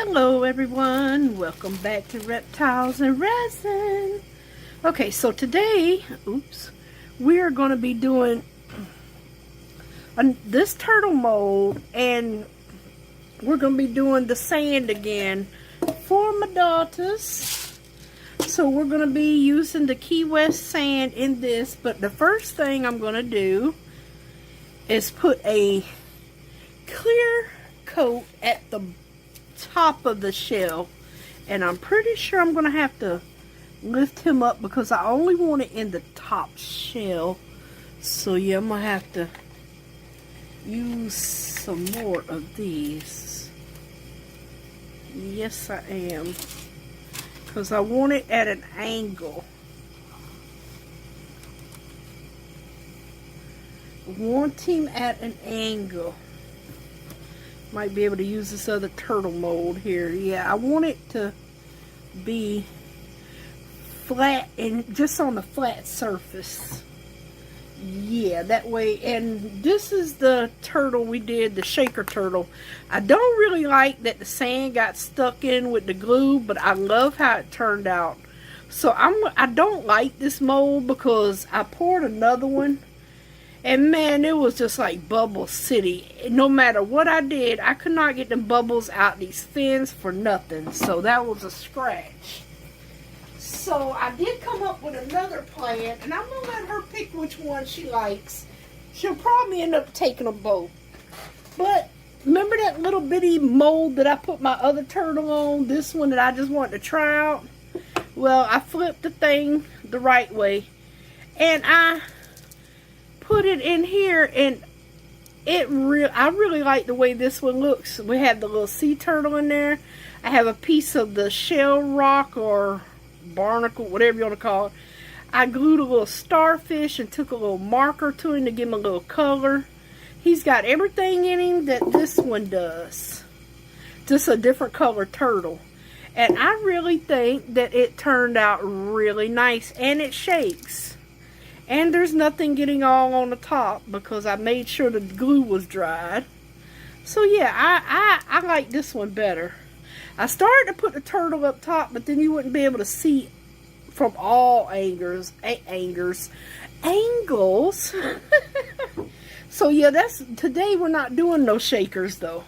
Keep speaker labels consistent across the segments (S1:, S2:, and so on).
S1: Hello everyone, welcome back to Reptiles and Resin. Okay, so today, we are going to be doing this turtle mold, and we're going to be doing the sand again for my daughters. So we're going to be using the Key West sand in this, but the first thing I'm going to do is put a clear coat at the top of the shell, and I'm pretty sure I'm gonna have to lift him up because I only want it in the top shell. So yeah, I'm gonna have to use some more of these. Yes, I am, because I want it at an angle. Want him at an angle. Might be able to use this other turtle mold here. Yeah, I want it to be flat and just on the flat surface. Yeah, that way. And this is the turtle we did, the shaker turtle. I don't really like that the sand got stuck in with the glue, but I love how it turned out. So I don't like this mold because I poured another one. And man, it was just like Bubble City. No matter what I did, I could not get the bubbles out these fins for nothing. So that was a scratch. So I did come up with another plan, and I'm going to let her pick which one she likes. She'll probably end up taking them both. But remember that little bitty mold that I put my other turtle on? This one that I just wanted to try out? Well, I flipped the thing the right way, and I put it in here, and I really like the way this one looks. We have the little sea turtle in there. I have a piece of the shell rock or barnacle, whatever you want to call it. I glued a little starfish and took a little marker to him to give him a little color. He's got everything in him that this one does, just a different color turtle. And I really think that it turned out really nice, and it shakes. And there's nothing getting all on the top because I made sure the glue was dried. So yeah, I like this one better. I started to put the turtle up top, but then you wouldn't be able to see from all angles. So yeah, today we're not doing no shakers though.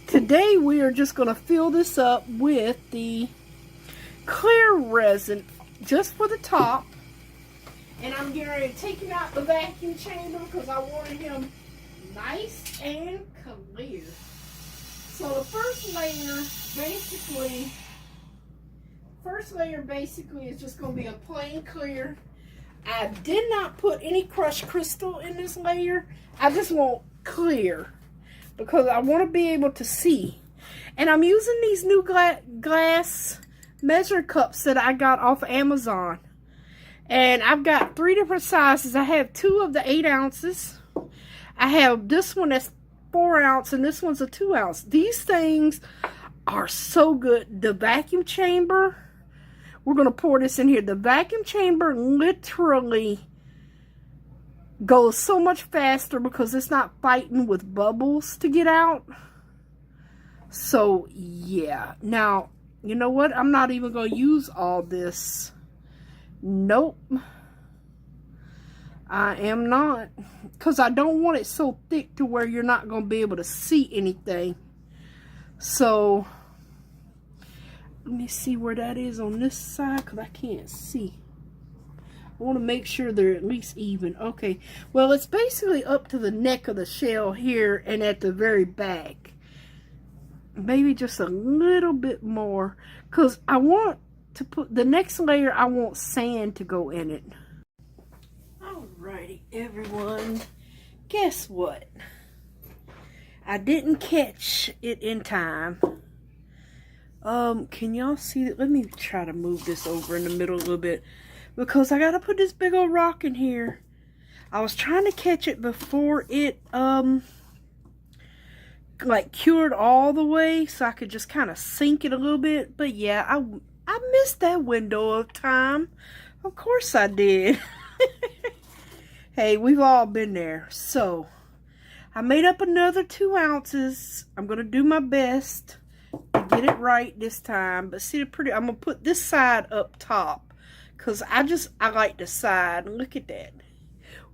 S1: Today we are just going to fill this up with the clear resin just for the top. And I'm getting ready to take him out the vacuum chamber because I wanted him nice and clear. So the first layer basically is just going to be a plain clear. I did not put any crushed crystal in this layer. I just want clear because I want to be able to see. And I'm using these new glass measuring cups that I got off of Amazon. And I've got 3 different sizes. I have 2 of the 8 ounces. I have this one that's 4 ounce, and this one's a 2 ounce. These things are so good. The vacuum chamber, we're going to pour this in here. The vacuum chamber literally goes so much faster because it's not fighting with bubbles to get out. So, yeah. Now, you know what? I'm not even going to use all this. Nope, I am not, because I don't want it so thick to where you're not going to be able to see anything. So let me see where that is on this side because I can't see. I want to make sure they're at least even. Okay, well, it's basically up to the neck of the shell here and at the very back. Maybe just a little bit more because I want to put the next layer. I want sand to go in it. Alrighty, everyone. Guess what? I didn't catch it in time. Can y'all see that? Let me try to move this over in the middle a little bit because I gotta put this big old rock in here. I was trying to catch it before it like cured all the way so I could just kind of sink it a little bit. But yeah, I missed that window of time. Of course I did. Hey, we've all been there. So I made up another 2 ounces. I'm going to do my best to get it right this time. But see the pretty, I'm going to put this side up top. Because I like the side. Look at that.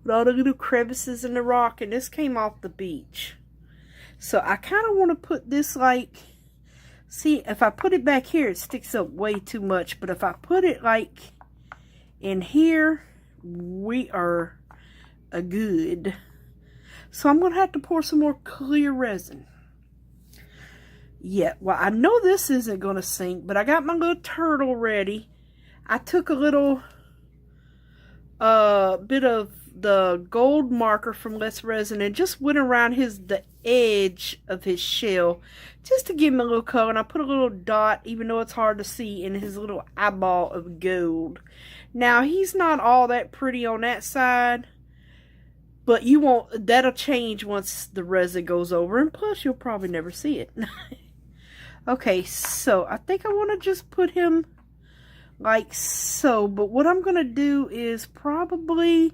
S1: With all the little crevices in the rock. And this came off the beach. So I kind of want to put this like, see, if I put it back here, it sticks up way too much. But if I put it like in here, we are a good. So I'm going to have to pour some more clear resin. Yeah, well, I know this isn't going to sink, but I got my little turtle ready. I took a little bit of the gold marker from Less Resin and just went around the edge of his shell just to give him a little color. And I put a little dot, even though it's hard to see, in his little eyeball of gold. Now, he's not all that pretty on that side, but you won't, that'll change once the resin goes over, and plus you'll probably never see it. Okay, so I think I want to just put him like so, but what I'm going to do is probably,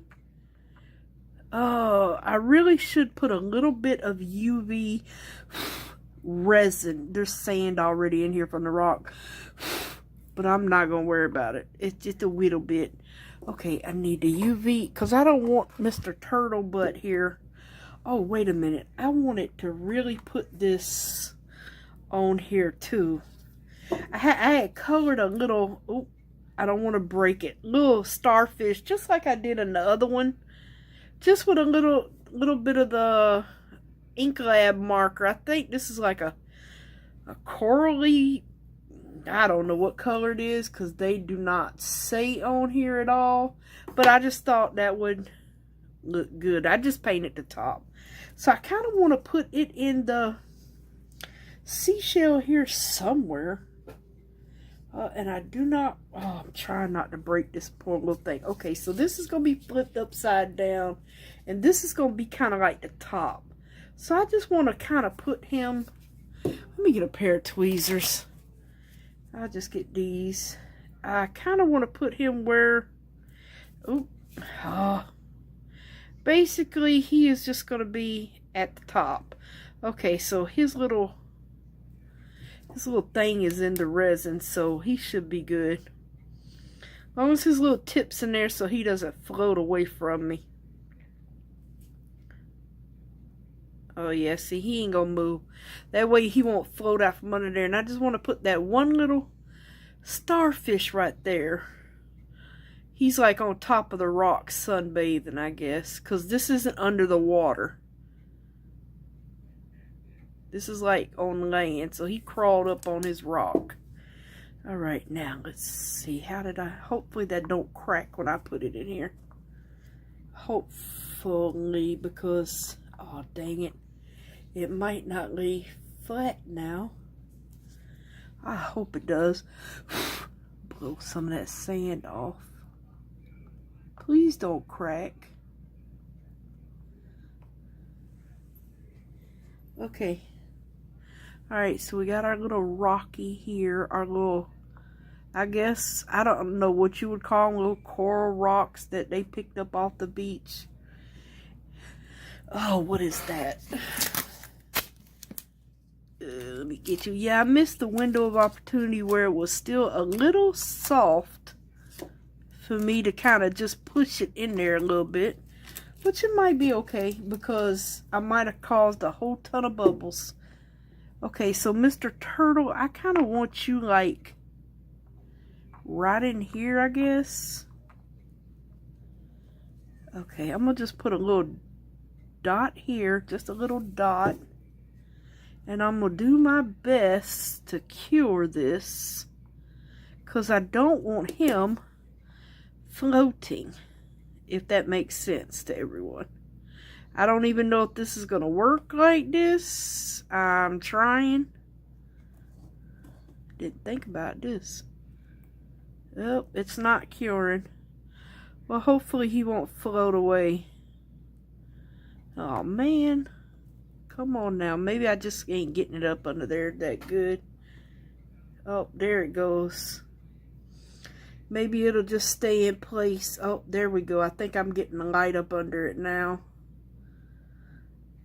S1: I really should put a little bit of UV resin. There's sand already in here from the rock, but I'm not going to worry about it. It's just a little bit. Okay, I need the UV, because I don't want Mr. Turtle Butt here. Oh, wait a minute. I want it to really put this on here too. I had colored a little, oh, I don't want to break it, little starfish, just like I did in the other one. Just with a little bit of the Ink Lab marker. I think this is like a corally, I don't know what color it is, because they do not say on here at all. But I just thought that would look good. I just painted the top. So I kind of want to put it in the seashell here somewhere. And I do not, I'm trying not to break this poor little thing. Okay, so this is going to be flipped upside down. And this is going to be kind of like the top. So I just want to kind of put him, let me get a pair of tweezers. I'll just get these. I kind of want to put him where, basically he is just going to be at the top. Okay, so his little thing is in the resin, so he should be good. As long as his little tip's in there so he doesn't float away from me. Oh yeah, see, he ain't gonna move. That way he won't float out from under there. And I just want to put that one little starfish right there. He's like on top of the rock sunbathing, I guess, because this isn't under the water. This is like on land, so he crawled up on his rock. All right, now let's see. How did I, hopefully that don't crack when I put it in here. Hopefully, because, oh dang it, it might not lay flat now. I hope it does. Blow some of that sand off. Please don't crack. Okay. Alright, so we got our little rocky here, our little, I guess, I don't know what you would call them, little coral rocks that they picked up off the beach. Oh, what is that? Let me get you. Yeah, I missed the window of opportunity where it was still a little soft for me to kind of just push it in there a little bit. Which it might be okay, because I might have caused a whole ton of bubbles. Okay, so Mr. Turtle, I kind of want you like right in here, I guess. Okay, I'm going to just put a little dot here, just a little dot. And I'm going to do my best to cure this, because I don't want him floating, if that makes sense to everyone. I don't even know if this is going to work like this. I'm trying. Didn't think about this. Oh, it's not curing. Well, hopefully he won't float away. Oh, man. Come on now. Maybe I just ain't getting it up under there that good. Oh, there it goes. Maybe it'll just stay in place. Oh, there we go. I think I'm getting the light up under it now.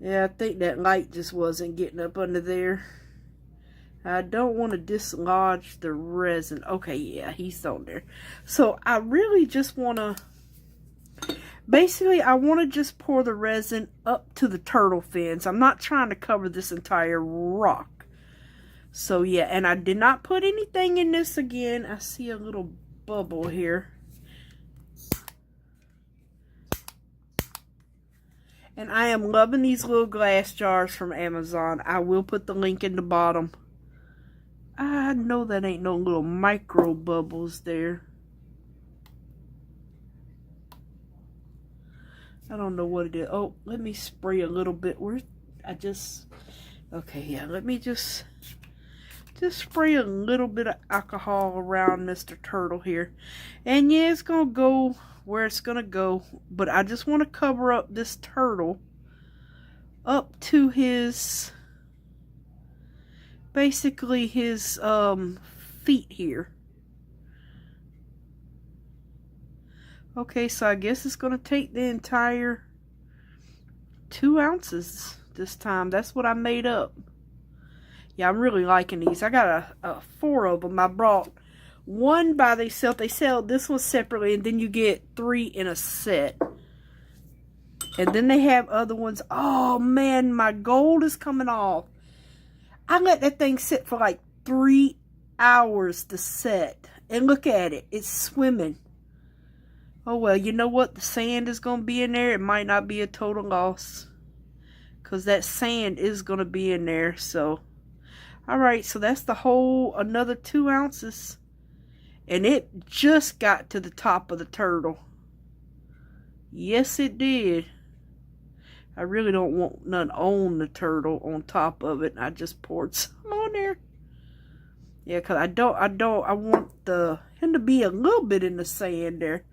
S1: Yeah, I think that light just wasn't getting up under there. I don't want to dislodge the resin. Okay, yeah, he's on there. So I really just want to, basically I want to just pour the resin up to the turtle fins. I'm not trying to cover this entire rock. So yeah, and I did not put anything in this again. I see a little bubble here. And I am loving these little glass jars from Amazon. I will put the link in the bottom. I know that ain't no little micro bubbles there. I don't know what it is. Oh, let me spray a little bit. Okay, yeah, let me just spray a little bit of alcohol around Mr. Turtle here. And yeah, it's going to go where it's going to go. But I just want to cover up this turtle up to his, basically his feet here. Okay, so I guess it's going to take the entire 2 ounces this time. That's what I made up. Yeah, I'm really liking these. I got 4 of them. I brought one by themselves. They sell this one separately, and then you get 3 in a set. And then they have other ones. Oh, man, my gold is coming off. I let that thing sit for like 3 hours to set. And look at it. It's swimming. Oh, well, you know what? The sand is going to be in there. It might not be a total loss, because that sand is going to be in there. So, all right. So that's the whole, another 2 ounces. And it just got to the top of the turtle. Yes, it did. I really don't want none on the turtle on top of it. I just poured some on there. Yeah, because I want him to be a little bit in the sand there.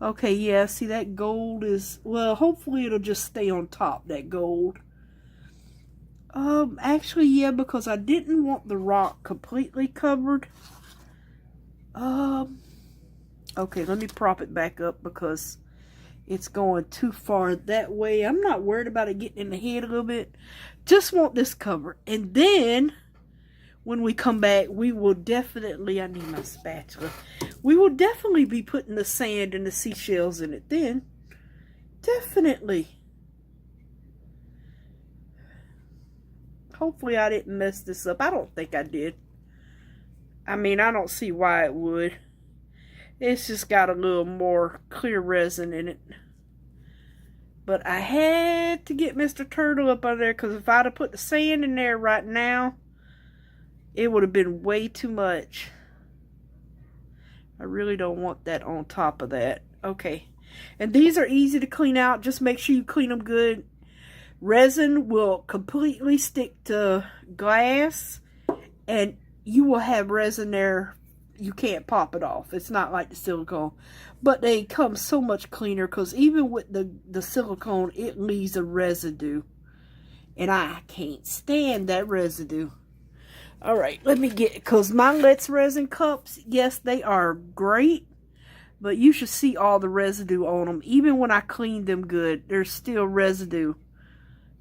S1: Okay, yeah, see that gold is, well, hopefully it'll just stay on top, that gold. Actually, yeah, because I didn't want the rock completely covered. Okay, let me prop it back up because it's going too far that way. I'm not worried about it getting in the head a little bit. Just want this covered. And then, when we come back, we will definitely, I need my spatula. We will definitely be putting the sand and the seashells in it then. Definitely. Hopefully I didn't mess this up. I don't think I did. I mean, I don't see why it would. It's just got a little more clear resin in it. But I had to get Mr. Turtle up on there, because if I'd have put the sand in there right now, it would have been way too much. I really don't want that on top of that. Okay. And these are easy to clean out. Just make sure you clean them good. Resin will completely stick to glass. And you will have resin there. You can't pop it off. It's not like the silicone. But they come so much cleaner, because even with the silicone, it leaves a residue. And I can't stand that residue. Alright, let me get, because my Let's Resin cups, yes, they are great, but you should see all the residue on them. Even when I clean them good, there's still residue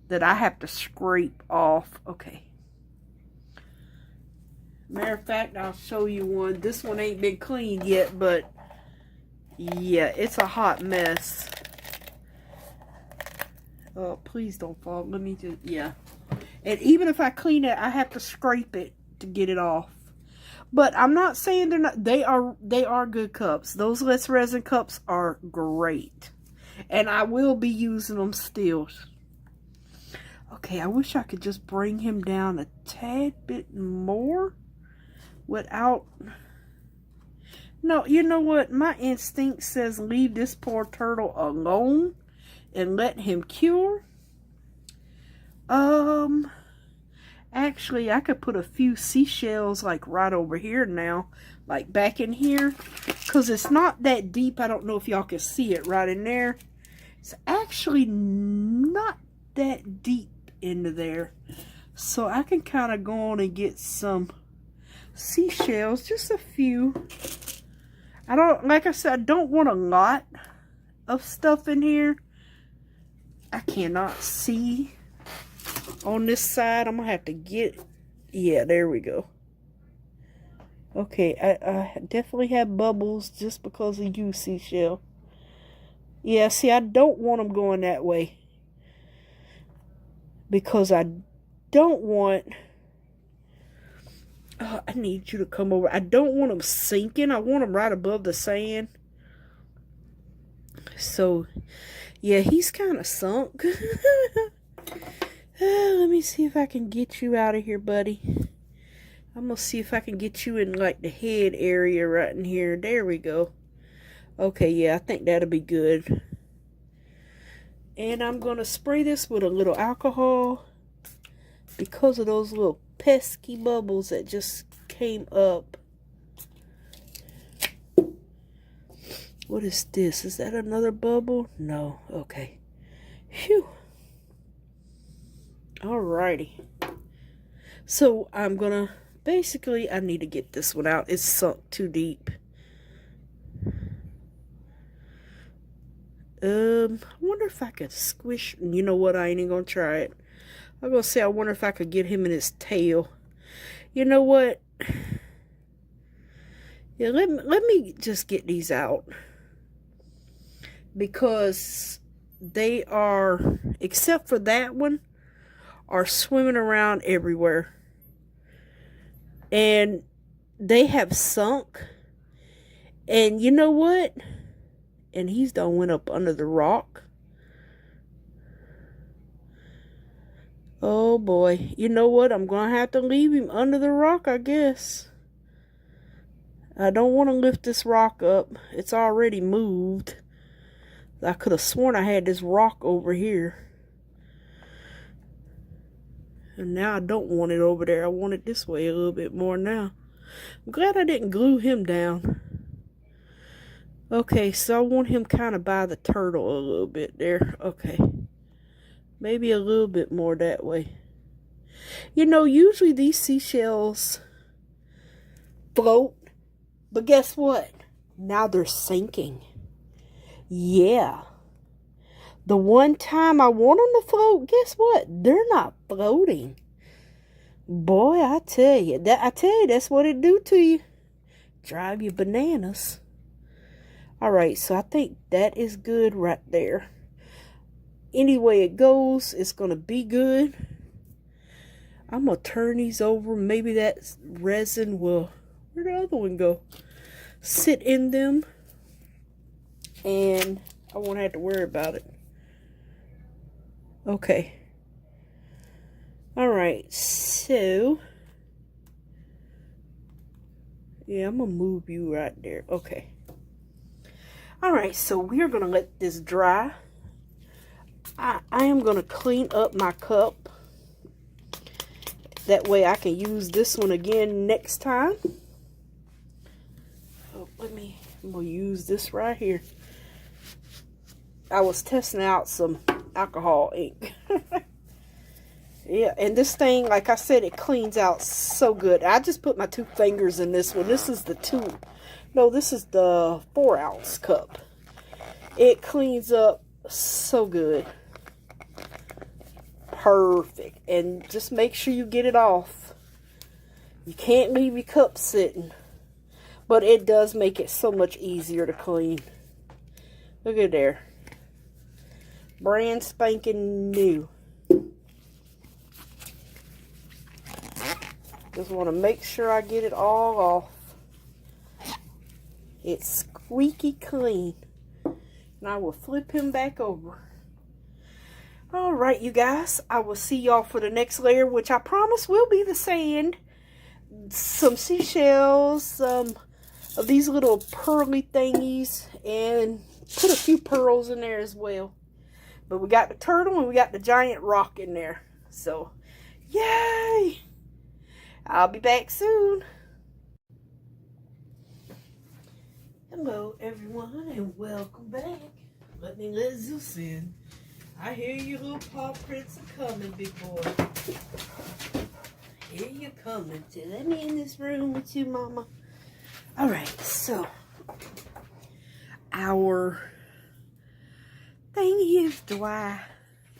S1: that I have to scrape off. Okay. Matter of fact, I'll show you one. This one ain't been cleaned yet, but yeah, it's a hot mess. Oh, please don't fall. Let me just, yeah. And even if I clean it, I have to scrape it to get it off. But I'm not saying they're not. They are good cups. Those Let's Resin cups are great. And I will be using them still. Okay, I wish I could just bring him down a tad bit more without... No, you know what? My instinct says leave this poor turtle alone and let him cure. Actually, I could put a few seashells like right over here now, like back in here, because it's not that deep. I don't know if y'all can see it right in there. It's actually not that deep into there, so I can kind of go on and get some seashells, just a few. I don't, like I said, I don't want a lot of stuff in here. I cannot see on this side. I'm gonna have to get Yeah, there we go. Okay, I definitely have bubbles just because of you, seashell. Yeah, see, I don't want them going that way. Because I don't want... Oh, I need you to come over. I don't want them sinking. I want them right above the sand. So, yeah, he's kind of sunk. Let me see if I can get you out of here, buddy. I'm going to see if I can get you in, like, the head area right in here. There we go. Okay, yeah, I think that'll be good. And I'm going to spray this with a little alcohol because of those little pesky bubbles that just came up. What is this? Is that another bubble? No. Okay. Phew. Alrighty. So I'm gonna... Basically, I need to get this one out. It's sunk too deep. I wonder if I could squish... You know what? I ain't even gonna try it. I'm gonna say I wonder if I could get him in his tail. You know what? Yeah, let me just get these out. Because they are, except for that one, are swimming around everywhere. And they have sunk. And you know what? And he's done went up under the rock. Oh boy. You know what? I'm going to have to leave him under the rock, I guess. I don't want to lift this rock up. It's already moved. I could have sworn I had this rock over here. And now I don't want it over there. I want it this way a little bit more now. I'm glad I didn't glue him down. Okay, so I want him kind of by the turtle a little bit there. Okay. Maybe a little bit more that way. You know, usually these seashells float. But guess what? Now they're sinking. Yeah. The one time I want them to float, guess what? They're not floating. Boy, I tell you, that's what it do to you. Drive you bananas. Alright, so I think that is good right there. Any way it goes, it's going to be good. I'm going to turn these over. Maybe that resin will... Where'd the other one go? Sit in them. And I won't have to worry about it. Okay. Alright, so... Yeah, I'm going to move you right there. Okay. Alright, so we're going to let this dry. I am going to clean up my cup. That way I can use this one again next time. Oh, I'm going to use this right here. I was testing out some alcohol ink. Yeah, and this thing, like I said, it cleans out so good. I just put my 2 fingers in this one. This is the this is the 4-ounce cup. It cleans up so good. Perfect. And just make sure you get it off. You can't leave your cup sitting. But it does make it so much easier to clean. Look at there. Brand spanking new. Just want to make sure I get it all off. It's squeaky clean. And I will flip him back over. Alright, you guys. I will see y'all for the next layer, which I promise will be the sand. Some seashells, some of these little pearly thingies, and put a few pearls in there as well. But we got the turtle and we got the giant rock in there. So, yay! I'll be back soon. Hello, everyone, and welcome back. Let me let Zeus in. I hear you little paw prints are coming, big boy. Here you coming. So let me in this room with you, Mama. Alright, so our thing is dry.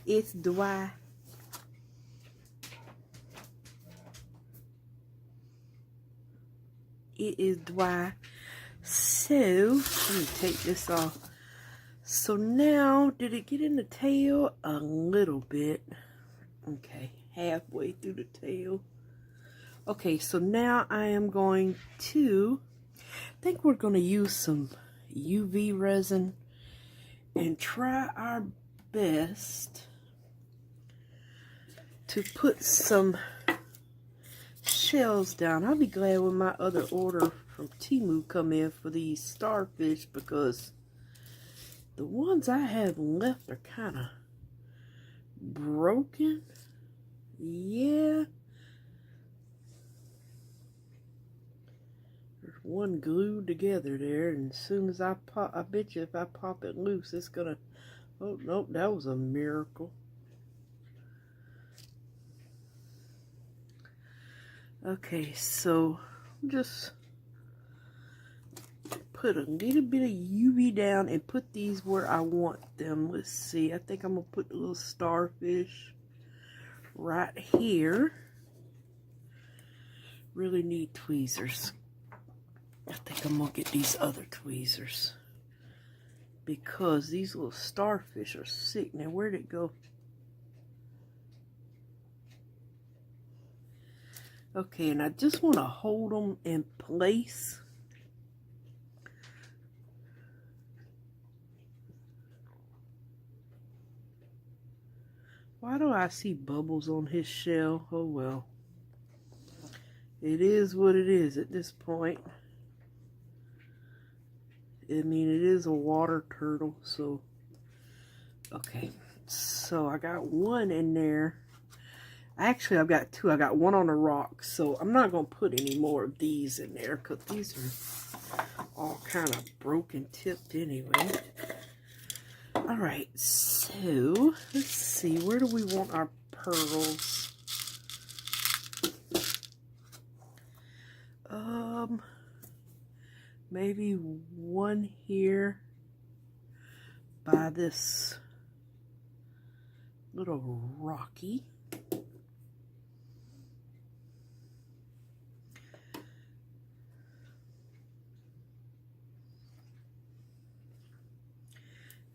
S1: It's dry. it is dry. So let me take this off. So now, did it get in the tail? A little bit. Okay, halfway through the tail. Okay, so now I am going to, I think we're going to use some UV resin and try our best to put some shells down. I'll be glad when my other order from Temu come in for these starfish, because the ones I have left are kind of broken. Yeah. There's one glued together there, and as soon as I pop, I bet you if I pop it loose, it's gonna, oh, nope, that was a miracle. Okay, so just put a little bit of UV down and put these where I want them. Let's see, I think I'm gonna put the little starfish right here. Really need tweezers. I think I'm gonna get these other tweezers because these little starfish are sick. Now where'd it go? Okay, and I just want to hold them in place. Why do I see bubbles on his shell? Oh well. It is what it is at this point. I mean, it is a water turtle, so. Okay, so I got one in there. Actually, I've got two. I got one on a rock, so I'm not going to put any more of these in there because these are all kind of broken tipped anyway. All right, so let's see. Where do we want our pearls? Maybe one here by this little rocky.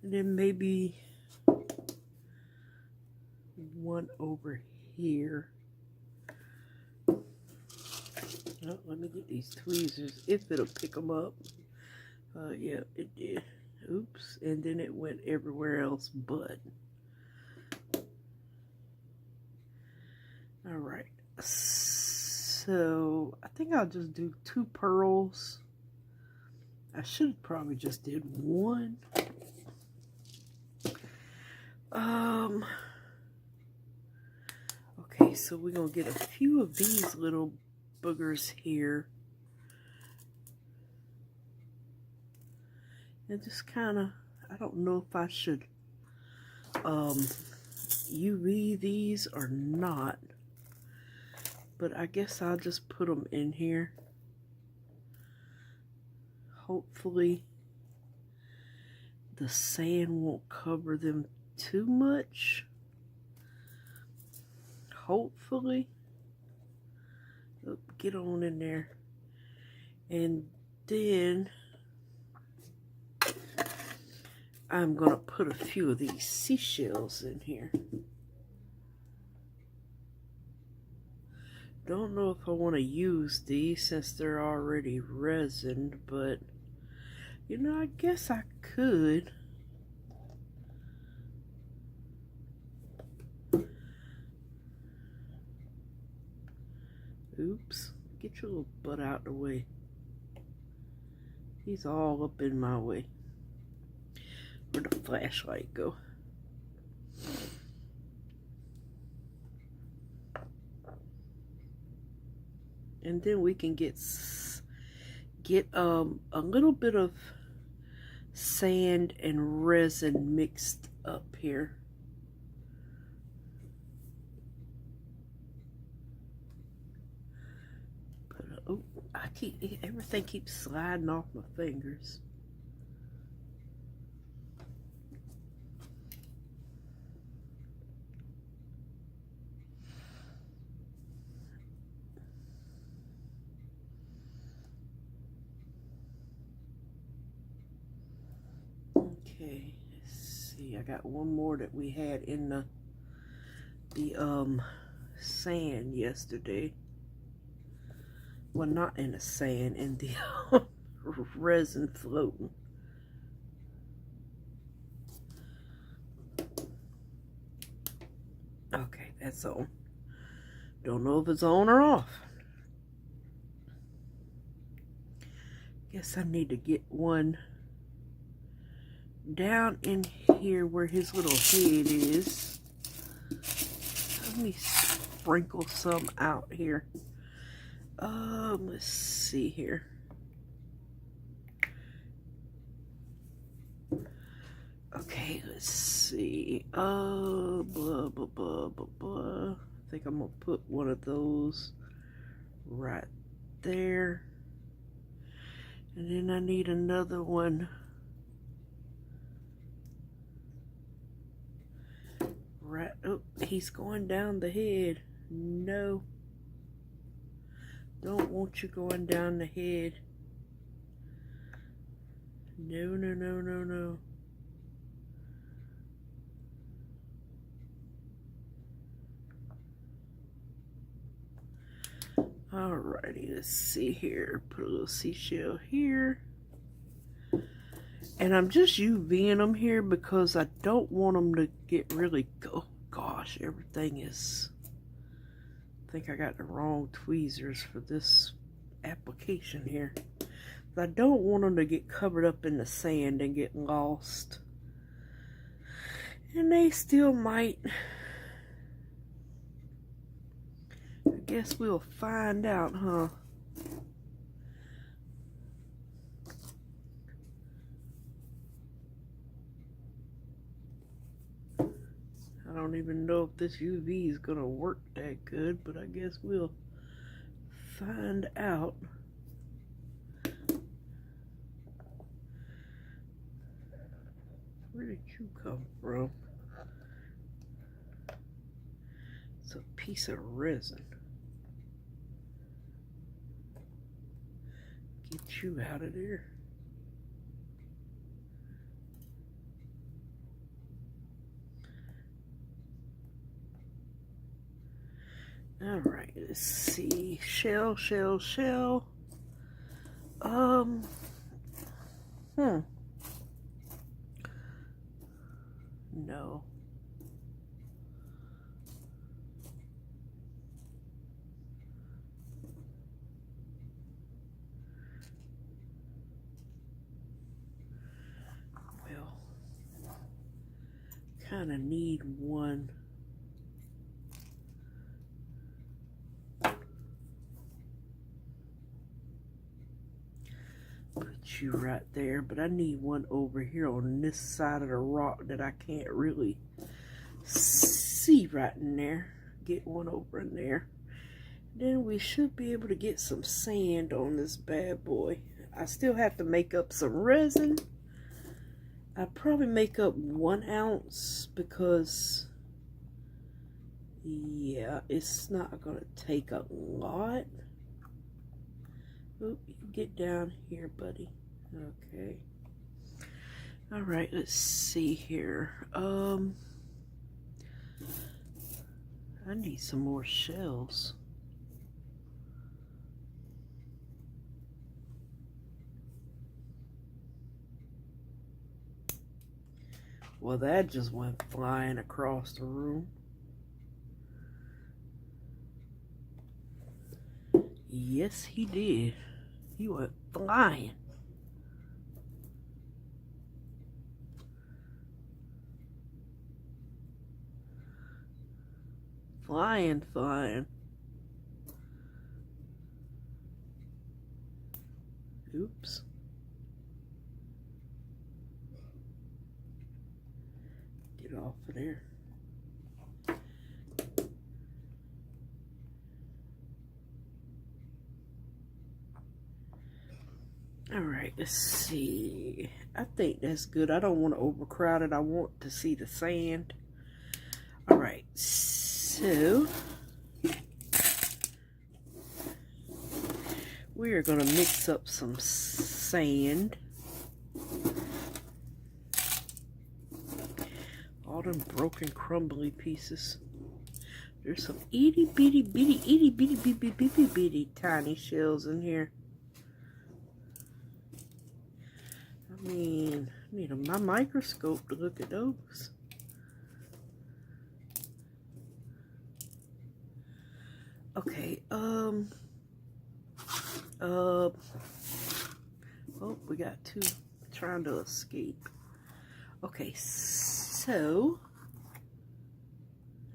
S1: And then maybe one over here. Oh, let me get these tweezers, if it'll pick them up. Yeah, it did. Oops, and then it went everywhere else but. Alright, so I think I'll just do 2 pearls. I should have probably just did 1. Okay, so we're gonna get a few of these little boogers here. And just kind of, I don't know if I should UV these or not, but I guess I'll just put them in here. Hopefully the sand won't cover them too much. Hopefully. Oh, get on in there. And then I'm going to put a few of these seashells in here. Don't know if I want to use these since they're already resined, but you know, I guess I could. Oops, get your little butt out the way. He's all up in my way. Where'd the flashlight go? And then we can get a little bit of sand and resin mixed up here. But oh, everything keeps sliding off my fingers. Okay, let's see. I got one more that we had in the sand yesterday. Well, not in the sand, in the resin floating. Okay, that's on. Don't know if it's on or off. Guess I need to get one down in here where his little head is. Let me sprinkle some out here. Let's see here. Okay, let's see. Blah, blah, blah, blah, blah. I think I'm gonna put one of those right there. And then I need another one right. Oh, he's going down the head. No. Don't want you going down the head. No, no, no, no, no. Alrighty, let's see here. Put a little seashell here. And I'm just UVing them here because I don't want them to get really, oh gosh, everything is, I think I got the wrong tweezers for this application here. I don't want them to get covered up in the sand and get lost. And they still might. I guess we'll find out, huh? I don't even know if this UV is gonna work that good, but I guess we'll find out. Where did you come from? It's a piece of resin. Get you out of there. All right, let's see. Shell, shell, shell. No. Well, kind of need one. Put you right there, but I need one over here on this side of the rock that I can't really see right in there. Get one over in there. Then we should be able to get some sand on this bad boy. I still have to make up some resin. I probably make up 1 ounce because, yeah, it's not gonna take a lot. Oop, you get down here, buddy. Okay. All right, let's see here. I need some more shells. Well, that just went flying across the room. Yes, he did. He went flying. Flying, flying. Oops. Get off of there. All right, let's see. I think that's good. I don't want to overcrowd it. I want to see the sand. All right, so we are going to mix up some sand. all them broken crumbly pieces. There's some itty bitty bitty tiny shells in here. I mean, I need my microscope to look at those. Okay, oh, we got two trying to escape. Okay, so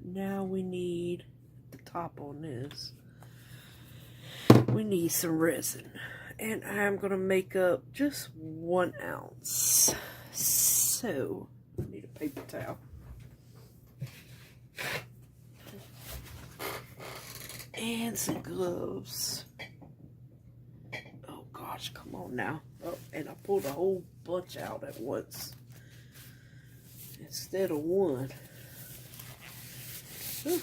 S1: now we need the top on this. We need some resin, and I'm gonna make up just 1 ounce. So I need a paper towel. And some gloves. Oh gosh, come on now. Oh, and I pulled a whole bunch out at once instead of one. Whew.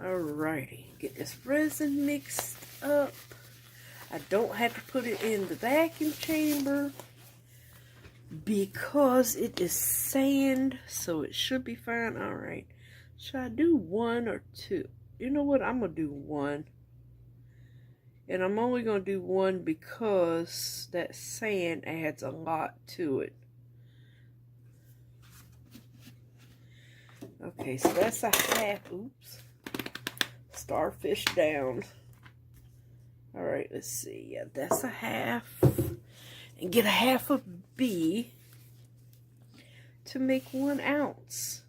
S1: Alrighty, get this resin mixed up. I don't have to put it in the vacuum chamber because it is sand, so it should be fine. Alright, should I do 1 or 2? You know what? I'm going to do 1. And I'm only going to do 1 because that sand adds a lot to it. Okay, so that's a half. Oops. Starfish down. Alright, let's see. Yeah, that's a half. And get a half of B to make 1 ounce.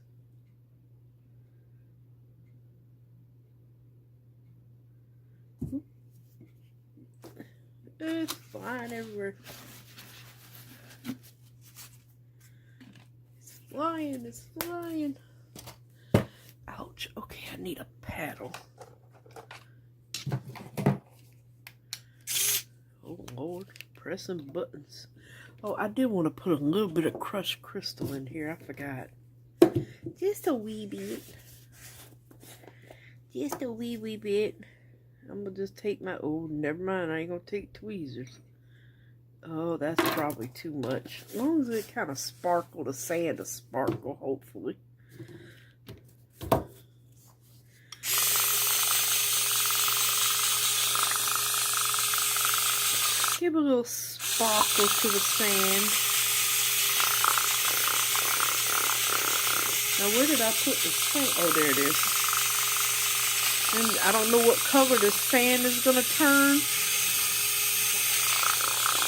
S1: It's flying everywhere. It's flying, it's flying. Ouch. Okay, I need a paddle. Oh Lord, pressing buttons. Oh, I did want to put a little bit of crushed crystal in here. I forgot. Just a wee bit. Just a wee bit. I'm going to just take my, oh, never mind. I ain't going to take tweezers. Oh, that's probably too much. As long as it kind of sparkle, the sand will sparkle, hopefully. Give a little sparkle to the sand. Now, where did I put the sand? Oh, there it is. And I don't know what color the sand is going to turn,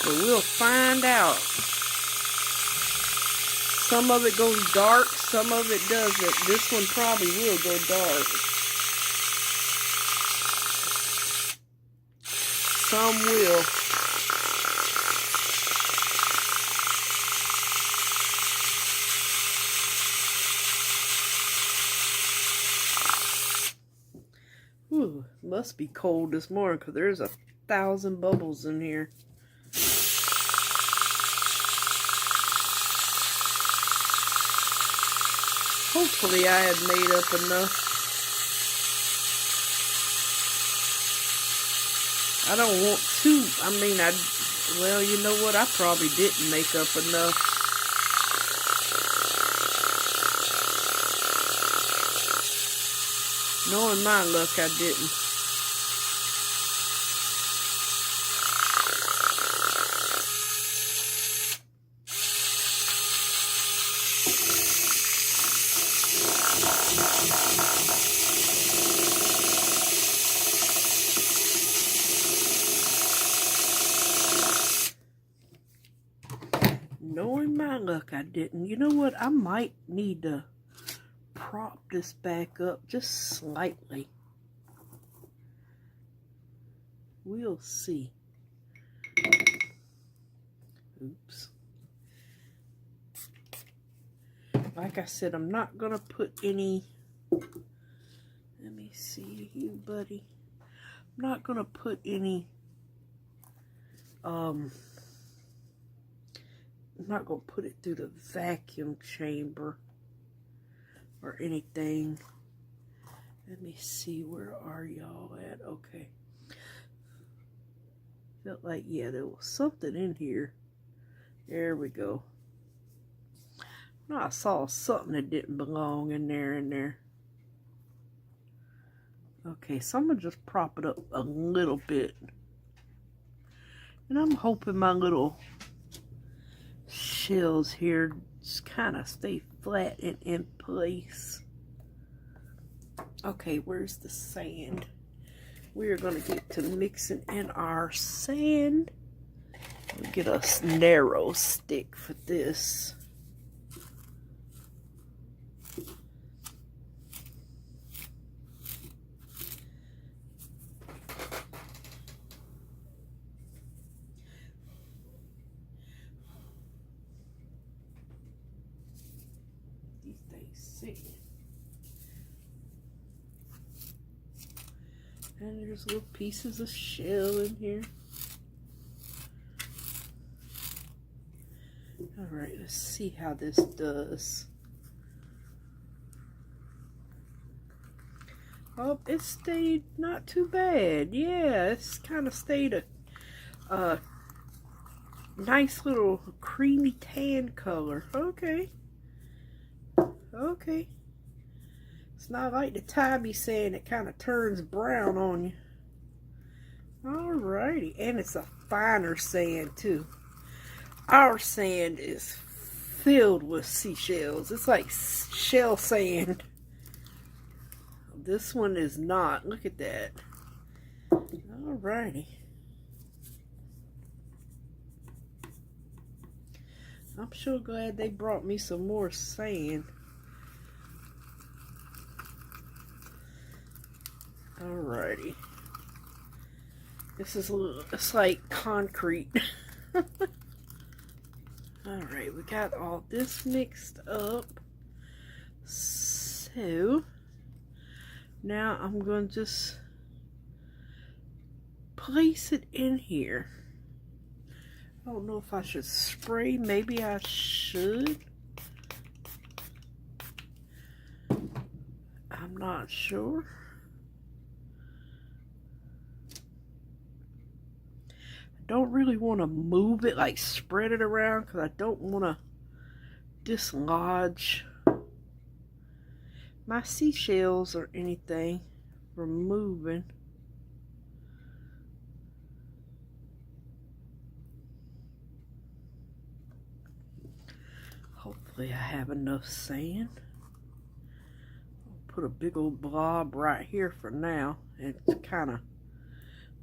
S1: but we'll find out. Some of it goes dark, some of it doesn't. This one probably will go dark. Some will. Ooh, must be cold this morning because there's 1,000 bubbles in here. Hopefully I had made up enough. I don't want to, well, you know what? I probably didn't make up enough. Knowing my luck, I didn't. Knowing my luck, I didn't. You know what? I might need to prop this back up just slightly. We'll see. Oops. Like I said, I'm not gonna put any, let me see you, buddy. I'm not gonna put any I'm not gonna put it through the vacuum chamber or anything. Let me see, where are y'all at? Okay. Felt like, yeah, there was something in here. There we go. No, I saw something that didn't belong in there. Okay, so I'm gonna just prop it up a little bit. And I'm hoping my little shells here just kind of stay flat and in place. Okay, where's the sand? We are gonna get to mixing in our sand. We'll get a narrow stick for this. These things sick. And there's little pieces of shell in here. Alright, let's see how this does. Oh, it stayed not too bad. Yeah, it's kind of stayed a nice little creamy tan color. Okay. Okay. It's not like the Tabby sand that kind of turns brown on you. Alrighty. And it's a finer sand too. Our sand is filled with seashells. It's like shell sand. This one is not. Look at that. Alrighty. I'm sure glad they brought me some more sand. Alrighty. This is a little, it's like concrete. Alright, we got all this mixed up. So, now I'm going to just place it in here. I don't know if I should spray. Maybe I should. I'm not sure. Don't really want to move it, like spread it around, because I don't want to dislodge my seashells or anything from moving. Hopefully I have enough sand. I'll put a big old blob right here for now and kind of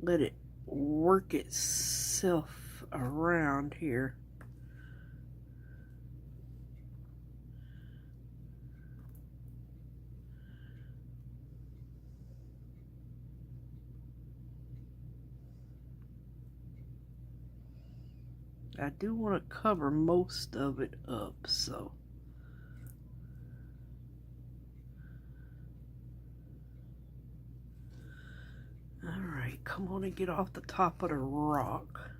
S1: let it work itself around here. I do want to cover most of it up, so alright, come on and get off the top of the rock.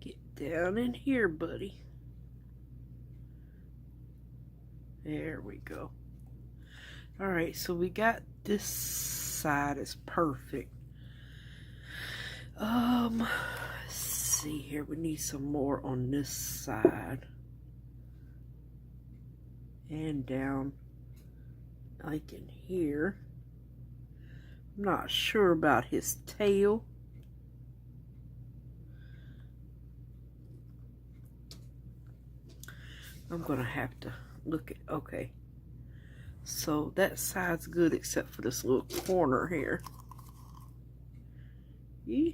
S1: Get down in here, buddy. There we go. Alright, so we got this side is perfect. Let's see here. We need some more on this side. And down like in here. I'm not sure about his tail. I'm gonna have to look at, okay. So that side's good except for this little corner here. Yeah.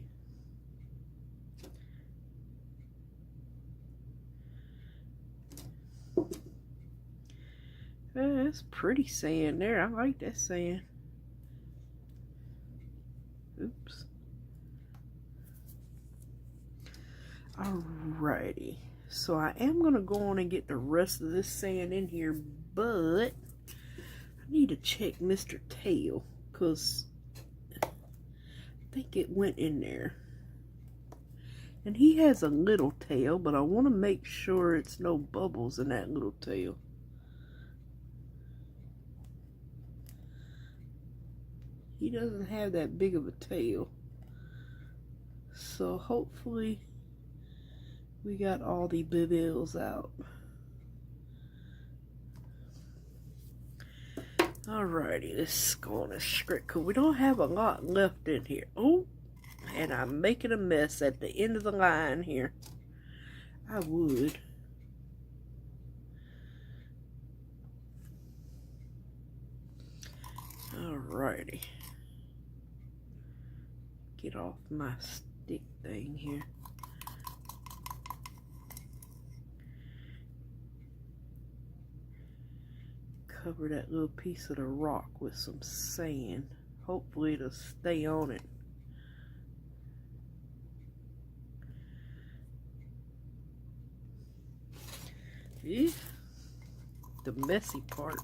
S1: That's pretty sand there. I like that sand. Oops. Alrighty. So I am going to go on and get the rest of this sand in here, but I need to check Mr. Tail because I think it went in there. And he has a little tail, but I want to make sure it's no bubbles in that little tail. He doesn't have that big of a tail. So hopefully we got all the bubbles out. Alrighty, let's go on a script because we don't have a lot left in here. Oh, and I'm making a mess at the end of the line here. I would. Alrighty. Get off my stick thing here. Cover that little piece of the rock with some sand. Hopefully it'll stay on it. Yeah, the messy part.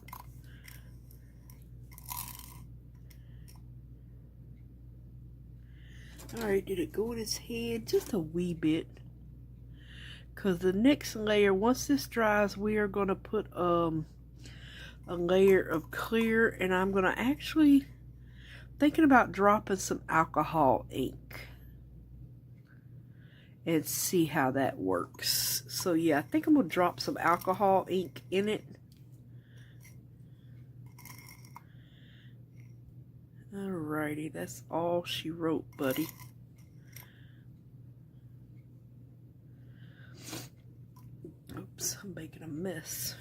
S1: Alright, did it go in its head? Just a wee bit. Because the next layer, once this dries, we are going to put a layer of clear. And I'm going to actually, thinking about dropping some alcohol ink. And see how that works. So yeah, I think I'm going to drop some alcohol ink in it. Alrighty, that's all she wrote, buddy. Oops, I'm making a mess.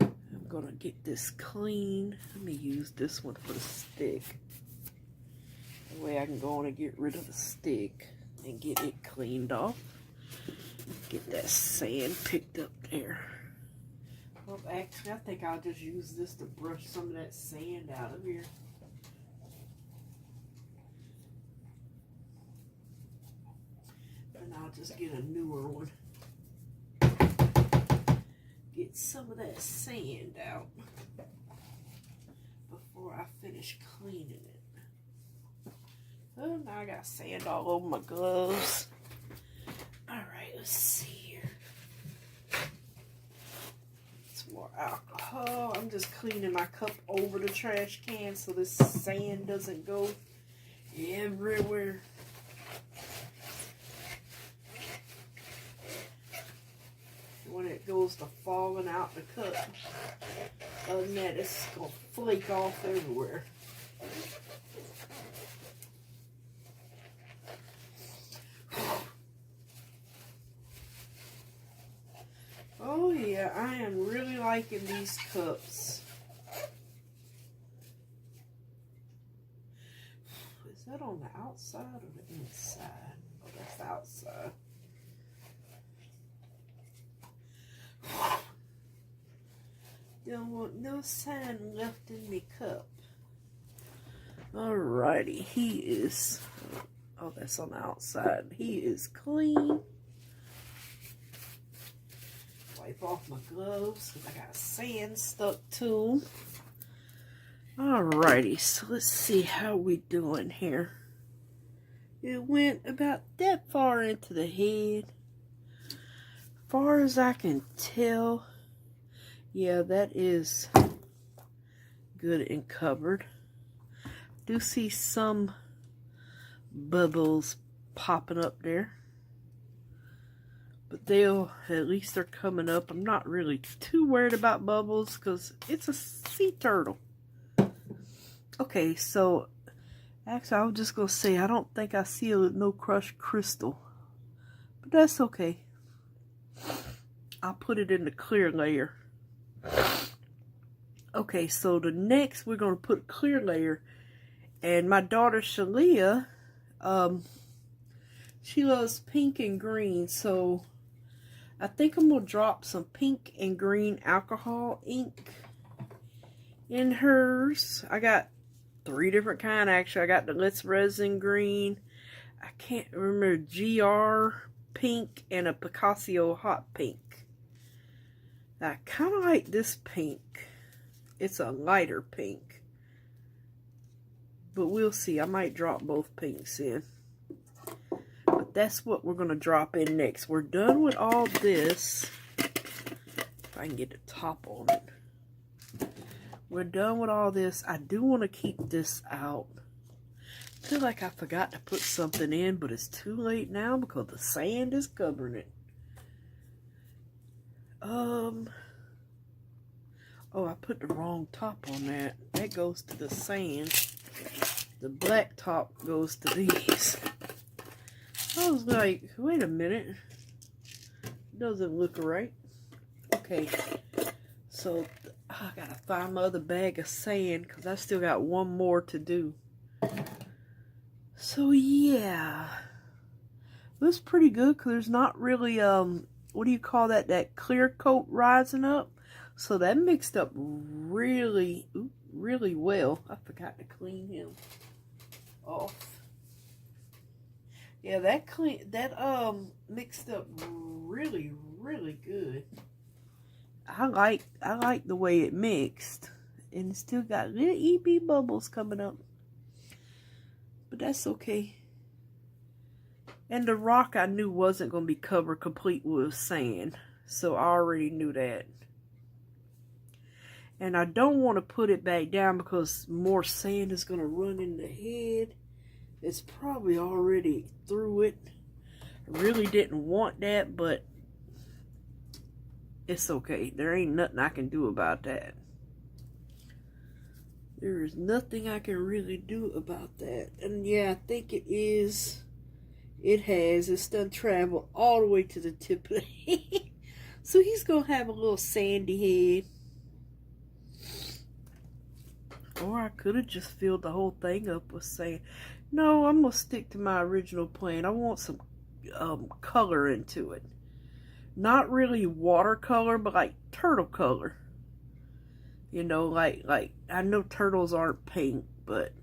S1: I'm gonna get this clean. Let me use this one for the stick. That way I can go on and get rid of the stick and get it cleaned off. Get that sand picked up there. Well, actually, I think I'll just use this to brush some of that sand out of here. And I'll just get a newer one. Get some of that sand out before I finish cleaning it. Oh, now I got sand all over my gloves. Alright, let's see here. More alcohol. I'm just cleaning my cup over the trash can so this sand doesn't go everywhere. When it goes to falling out the cup, other than that, it's going to flake off everywhere. Oh yeah, I am really liking these cups. Is that on the outside or the inside? Oh, that's the outside. Don't want no sand left in my cup. Alrighty, he is, oh that's on the outside. He is clean. Wipe off my gloves because I got sand stuck to them. Alrighty, so let's see how we doing here. It went about that far into the head. Far as I can tell, yeah, that is good and covered. Do see some bubbles popping up there. But at least they're coming up. I'm not really too worried about bubbles because it's a sea turtle. Okay, so actually I was just going to say I don't think I see no crushed crystal. But that's okay. I'll put it in the clear layer. Okay, so the next we're going to put a clear layer. And my daughter Shalia, she loves pink and green, so I think I'm going to drop some pink and green alcohol ink in hers. I got 3 different kind actually. I got the Resin green. I can't remember, GR pink and a Picasso hot pink. I kind of like this pink. It's a lighter pink. But we'll see. I might drop both pinks in. But that's what we're going to drop in next. We're done with all this. If I can get the top on it. We're done with all this. I do want to keep this out. I feel like I forgot to put something in, but it's too late now because the sand is covering it. Oh, I put the wrong top on that. That goes to the sand. The black top goes to these. I was like, wait a minute. Doesn't look right. Okay. So, I gotta find my other bag of sand because I still got one more to do. So, yeah. Looks pretty good because there's not really, what do you call that? That clear coat rising up. So that mixed up really, really well. I forgot to clean him off. Yeah, that mixed up really, really good. I like the way it mixed. And it still got little EB bubbles coming up. But that's okay. And the rock I knew wasn't going to be covered complete with sand. So I already knew that. And I don't want to put it back down because more sand is going to run in the head. It's probably already through it. I really didn't want that, but it's okay. There ain't nothing I can do about that. There is nothing I can really do about that. And yeah, I think it is. It has. It's done traveled all the way to the tip of the head. So he's going to have a little sandy head. Or I could have just filled the whole thing up with sand. No, I'm going to stick to my original plan. I want some color into it. Not really watercolor, but like turtle color. You know, like I know turtles aren't pink, but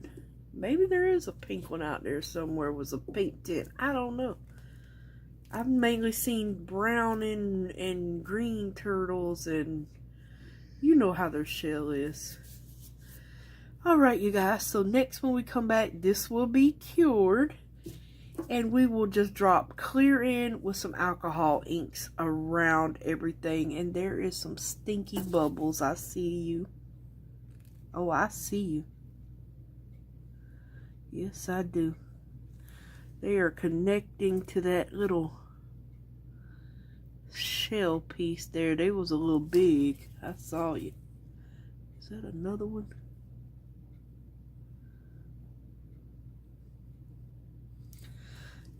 S1: maybe there is a pink one out there somewhere with a pink tint. I don't know. I've mainly seen brown and green turtles, and you know how their shell is. Alright, you guys, so next when we come back, this will be cured. And we will just drop clear in with some alcohol inks around everything. And there is some stinky bubbles. I see you. Oh, I see you. Yes, I do. They are connecting to that little shell piece there. They was a little big. I saw you. Is that another one?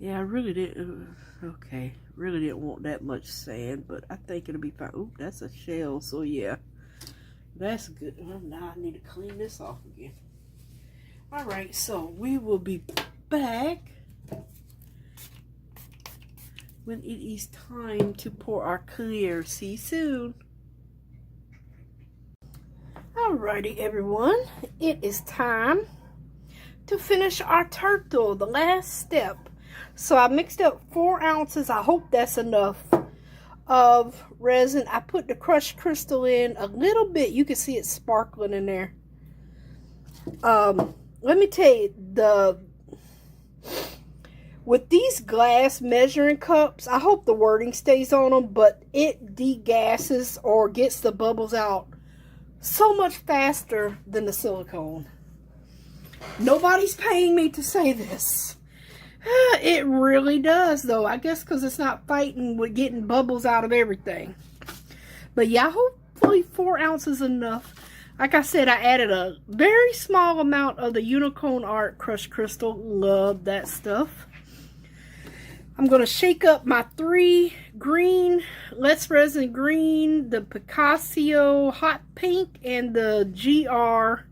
S1: Yeah, I really didn't, okay, really didn't want that much sand, but I think it'll be fine. Ooh, that's a shell, so yeah, that's good. Well, now I need to clean this off again. Alright, so we will be back when it is time to pour our clear. See you soon. Alrighty, everyone, it is time to finish our turtle, the last step. So I mixed up 4 ounces, I hope that's enough, of resin. I put the crushed crystal in a little bit. You can see it sparkling in there. Let me tell you, with these glass measuring cups, I hope the wording stays on them, but it degasses or gets the bubbles out so much faster than the silicone. Nobody's paying me to say this. It really does, though. I guess because it's not fighting with getting bubbles out of everything. But yeah, hopefully 4 ounces enough. Like I said, I added a very small amount of the Unicorn Art Crushed Crystal. Love that stuff. I'm going to shake up my 3 green, Let's Resin Green, the Picasso Hot Pink, and the GR,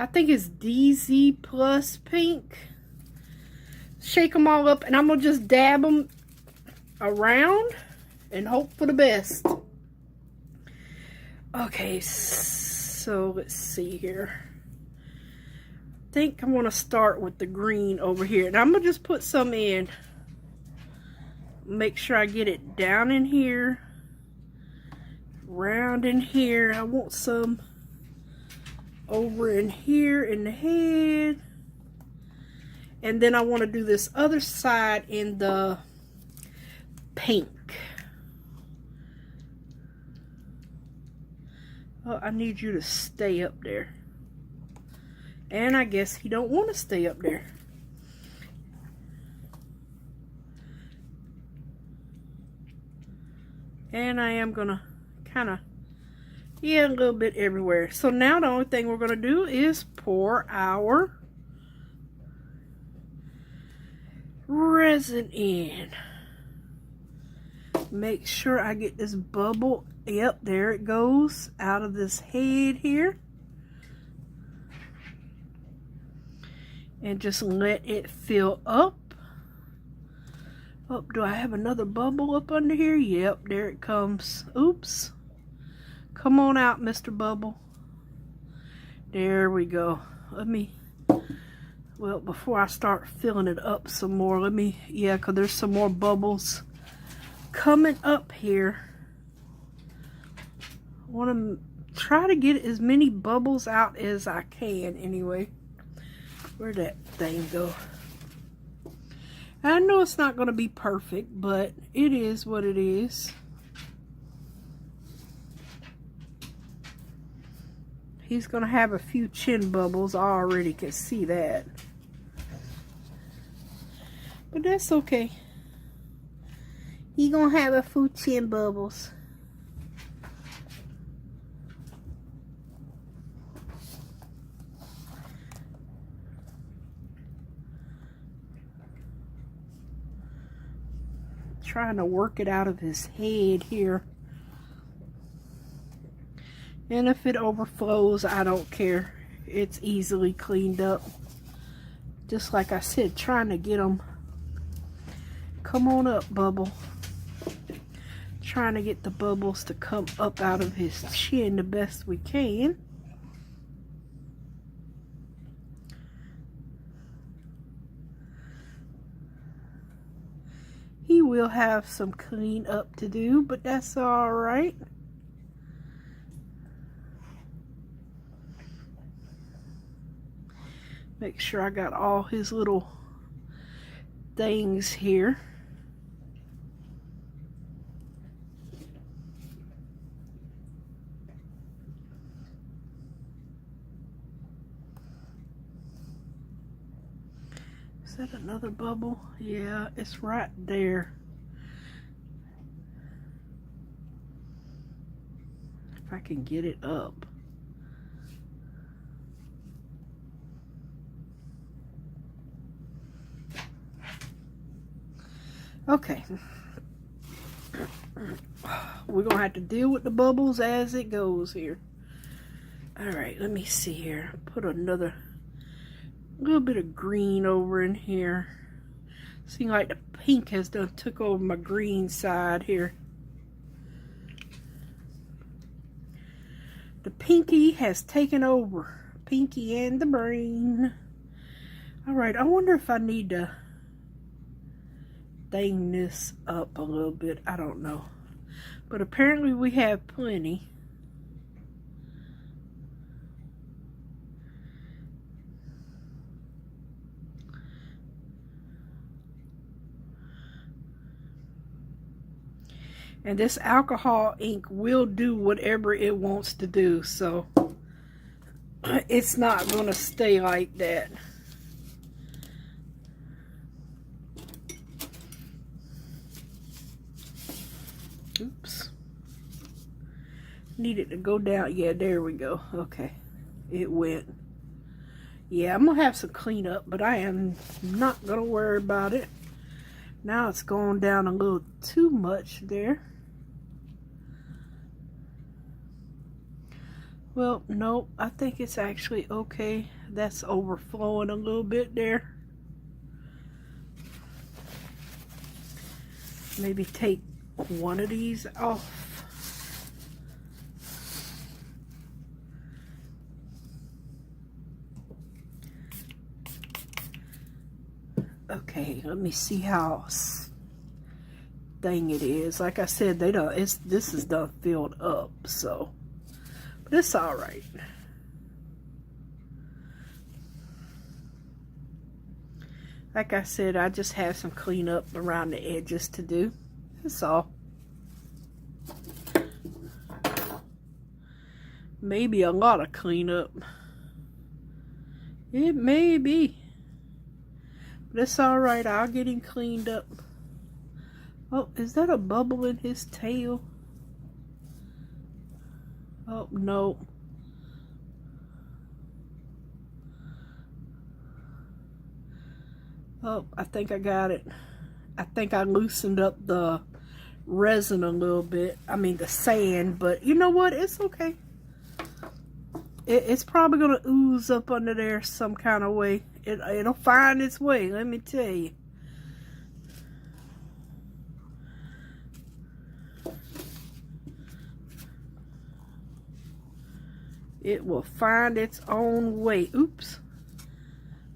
S1: I think it's DZ Plus Pink. Shake them all up, and I'm going to just dab them around and hope for the best. Okay, so let's see here. I think I'm going to start with the green over here. And I'm going to just put some in. Make sure I get it down in here. Round in here. I want some over in here in the head. And then I want to do this other side in the pink. Oh, I need you to stay up there. And I guess he don't want to stay up there. And I am gonna kind of, yeah, a little bit everywhere. So now the only thing we're gonna do is pour our resin in. Make sure I get this bubble. Yep, there it goes out of this head here. And just let it fill up. Oh, do I have another bubble up under here? Yep, there it comes. Oops. Come on out, Mr. Bubble. There we go. Let me, well, before I start filling it up some more, let me, yeah, because there's some more bubbles coming up here. I want to try to get as many bubbles out as I can anyway. Where'd that thing go? I know it's not going to be perfect, but it is what it is. He's going to have a few chin bubbles. I already can see that. But that's okay. He's going to have a few chin bubbles. Trying to work it out of his head here. And if it overflows, I don't care. It's easily cleaned up. Just like I said, trying to get them. Come on up, Bubble. Trying to get the bubbles to come up out of his chin the best we can. He will have some clean up to do, but that's all right. Make sure I got all his little things here. Is that another bubble? Yeah, it's right there. If I can get it up. Okay. We're going to have to deal with the bubbles as it goes here. Alright, let me see here. Put another little bit of green over in here. Seems like the pink has done took over my green side here. The pinky has taken over. Pinky and the brain. Alright, I wonder if I need to thing this up a little bit. I don't know. But apparently we have plenty. And this alcohol ink will do whatever it wants to do, so it's not going to stay like that. Oops. Need it to go down. Yeah, there we go. Okay. It went. Yeah, I'm going to have some cleanup, but I am not going to worry about it. Now it's going down a little too much there. Well, no, I think it's actually okay. That's overflowing a little bit there. Maybe take one of these off. Okay, let me see how thing it is. Like I said, they don't. This is done filled up, so but it's all right. Like I said, I just have some cleanup around the edges to do. That's all. Maybe a lot of cleanup. It may be. But it's alright. I'll get him cleaned up. Oh, is that a bubble in his tail? Oh, no. Oh, I think I got it. I think I loosened up the resin a little bit. I mean the sand, but you know what? It's okay. It's probably going to ooze up under there some kind of way. It'll find its way, let me tell you. It will find its own way. Oops.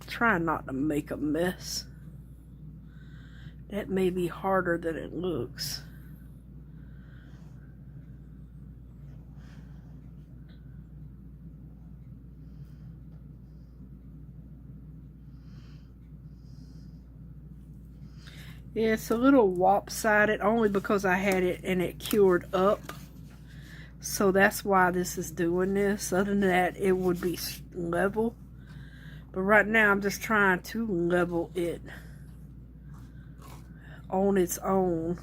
S1: Try not to make a mess. That may be harder than it looks. Yeah, it's a little lopsided only because I had it and it cured up. So that's why this is doing this. Other than that, it would be level. But right now, I'm just trying to level it on its own.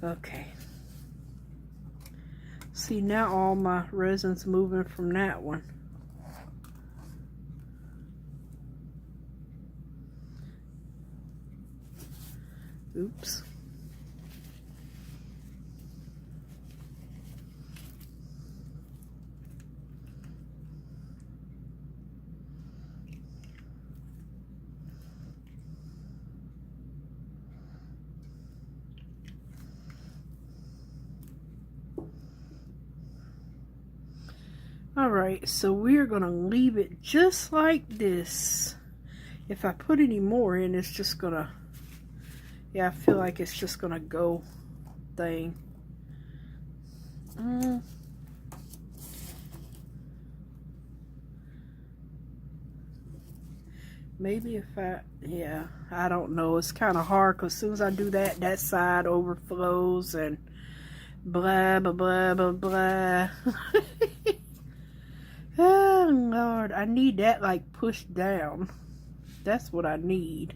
S1: Okay. See, now all my resin's moving from that one. Oops. Alright, so we're going to leave it just like this. If I put any more in, it's just going to, yeah, I feel like it's just going to go thing. Maybe if yeah, I don't know. It's kind of hard because as soon as I do that, that side overflows and blah, blah, blah, blah, blah. Oh, Lord. I need that, like, pushed down. That's what I need.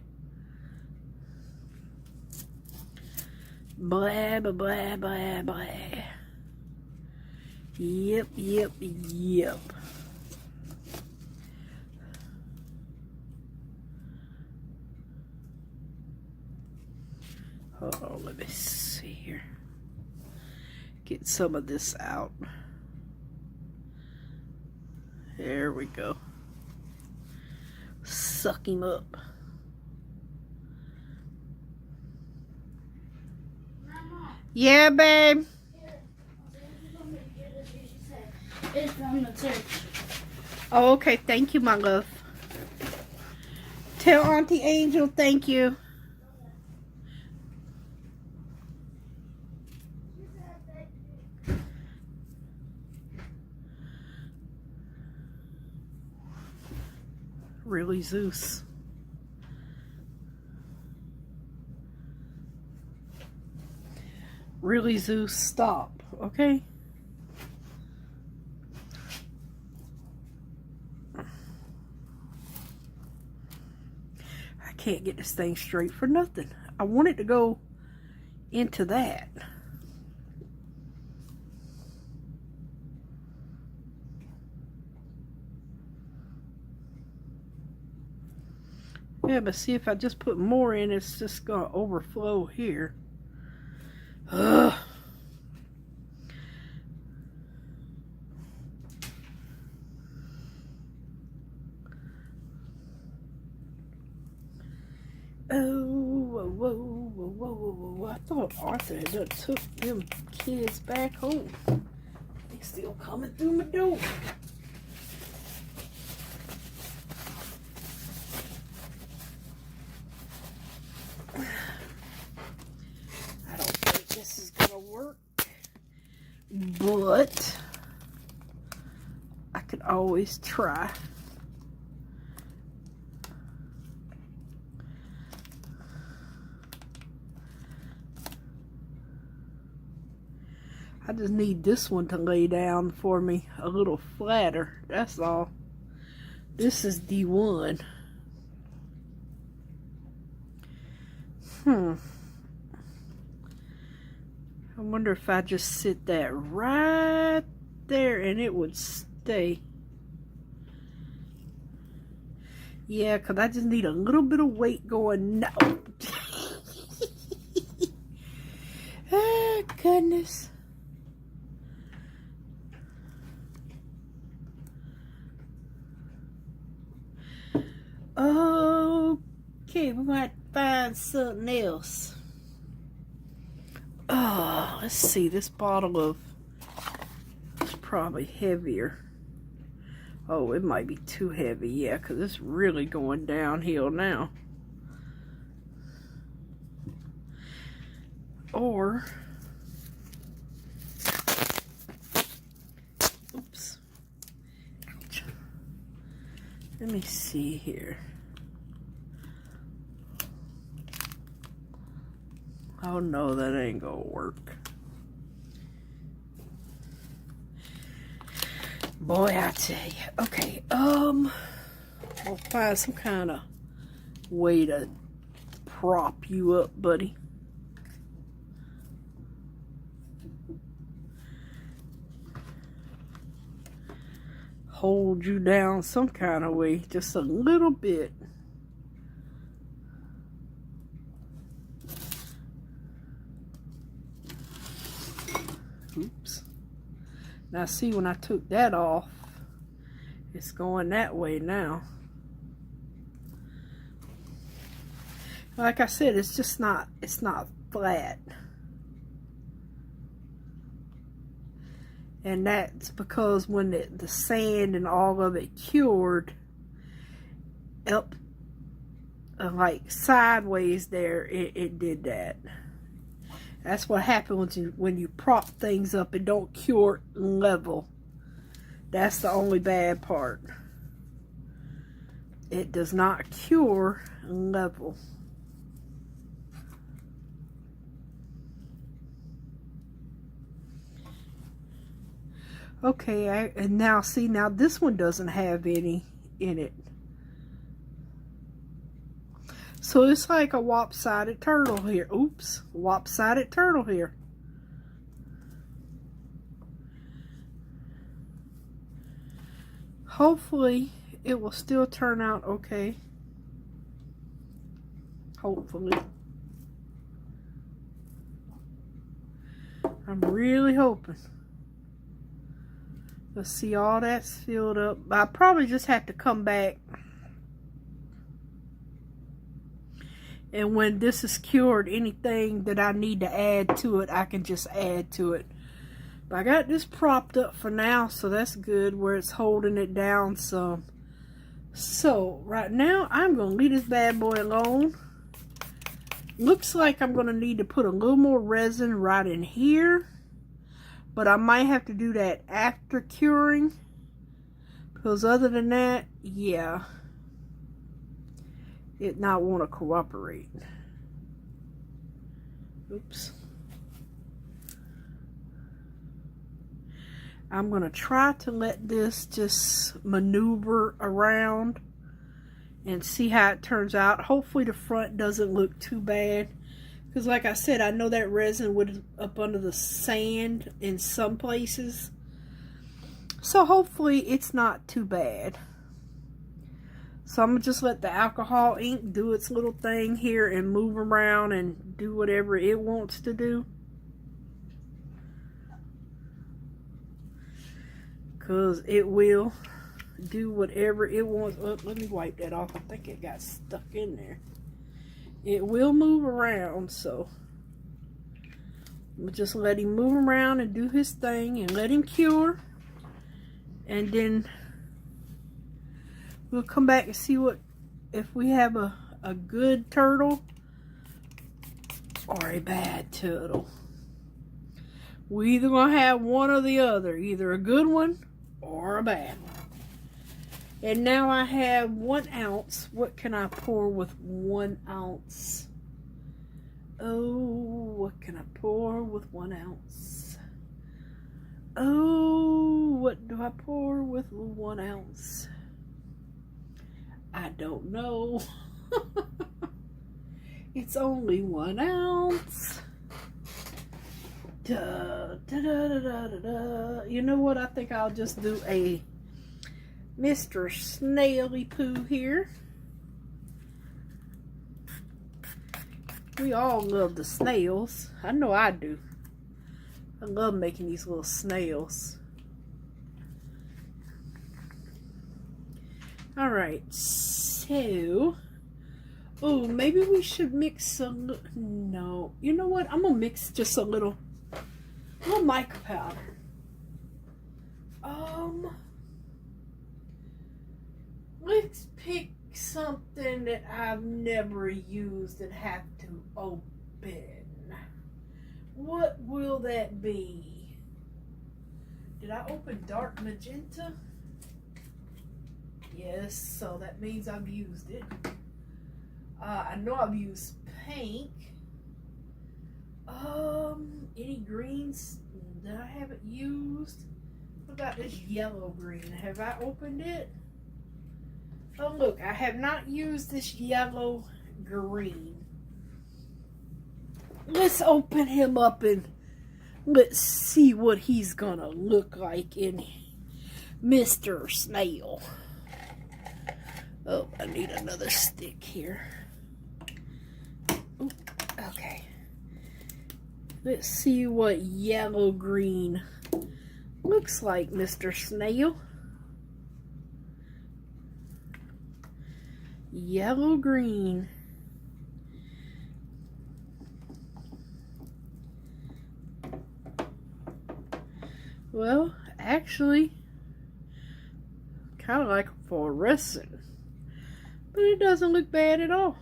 S1: Blah, blah, blah, blah, blah. Yep, yep, yep. Oh, let me see here. Get some of this out. There we go. Suck him up.
S2: Mama.
S1: Yeah, babe.
S2: It's from the church.
S1: Oh, okay. Thank you, my love. Tell Auntie Angel thank you. Really, Zeus. Really, Zeus, stop, okay? I can't get this thing straight for nothing. I want it to go into that. Yeah, but see, if I just put more in, it's just going to overflow here. Ugh. Oh, whoa, whoa, whoa, whoa, whoa, whoa. I thought Arthur had done took them kids back home. They still coming through my door. I don't think this is good. always try. I just need this one to lay down for me a little flatter. That's all. This is D1. I wonder if I just sit that right there and it would stay. Yeah, because I just need a little bit of weight going. No. Oh, goodness. Okay, we might find something else. Oh, let's see. This bottle of is probably heavier. Oh, it might be too heavy. Yeah, because it's really going downhill now. Or, oops. Ouch. Let me see here. Oh no, that ain't gonna work. Boy, I tell you. Okay, we'll find some kind of way to prop you up, buddy. Hold you down some kind of way, just a little bit. Oops. Now see, when I took that off, it's going that way now. Like I said, it's just not, it's not flat. And that's because when the sand and all of it cured up like sideways there, it did that. That's what happens when you prop things up and don't cure level. That's the only bad part. It does not cure level. Okay, and now see, now this one doesn't have any in it. So it's like a lopsided turtle here. Oops, lopsided turtle here. Hopefully it will still turn out okay. Hopefully. I'm really hoping. Let's see, all that's filled up. I probably just have to come back. And when this is cured, anything that I need to add to it, I can just add to it. But I got this propped up for now, so that's good, where it's holding it down some. So, right now, I'm going to leave this bad boy alone. Looks like I'm going to need to put a little more resin right in here. But I might have to do that after curing. Because other than that, yeah. It not want to cooperate. Oops. I'm going to try to let this just maneuver around and see how it turns out. Hopefully the front doesn't look too bad. Because like I said, I know that resin would up under the sand in some places. So hopefully it's not too bad. So I'm going to just let the alcohol ink do its little thing here and move around and do whatever it wants to do. Because it will do whatever it wants. Oh, let me wipe that off. I think it got stuck in there. It will move around, so we'll just let him move around and do his thing and let him cure. And then we'll come back and see what, if we have a good turtle or a bad turtle. We're either going to have one or the other. Either a good one or a bad one. And now I have 1 ounce. What can I pour with 1 ounce? Oh, what can I pour with 1 ounce? Oh, what do I pour with 1 ounce? I don't know. It's only 1 ounce. Da, da, da, da, da, da. You know what? I think I'll just do a Mr. Snaily Poo here. We all love the snails. I know I do. I love making these little snails. Alright, so... oh, maybe we should mix some... no. You know what? I'm going to mix just a little mica powder. Let's pick something that I've never used and have to open. What will that be? Did I open dark magenta? Yes, so that means I've used it. I know I've used pink. Any greens that I haven't used? What about this yellow green? Have I opened it? Oh look, I have not used this yellow green. Let's open him up and let's see what he's gonna look like in Mr. Snail. Oh, I need another stick here. Ooh, okay. Let's see what yellow green looks like, Mr. Snail. Yellow green. Well, actually, kind of like fluorescent, but it doesn't look bad at all.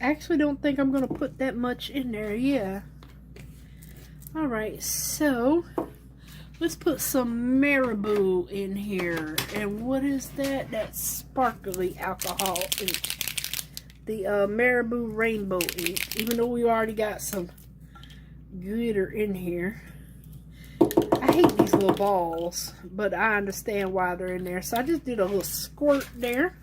S1: Actually, don't think I'm going to put that much in there. Yeah. Alright, so let's put some marabou in here. And what is that? That's sparkly alcohol ink. The marabou rainbow ink. Even though we already got some glitter in here. I hate these little balls, but I understand why they're in there. So I just did a little squirt there.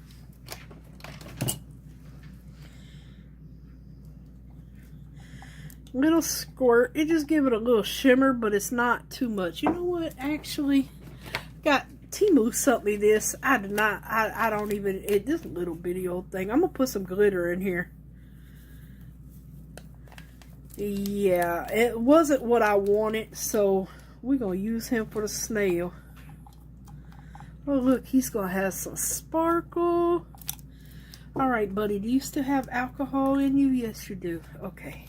S1: Little squirt. It just give it a little shimmer, but it's not too much. You know what? Actually, got Timu sent me this. I did not. I don't even. This little bitty old thing. I'm gonna put some glitter in here. Yeah, it wasn't what I wanted, so we're gonna use him for the snail. Oh look, he's gonna have some sparkle. All right, buddy. Do you still have alcohol in you? Yes, you do. Okay.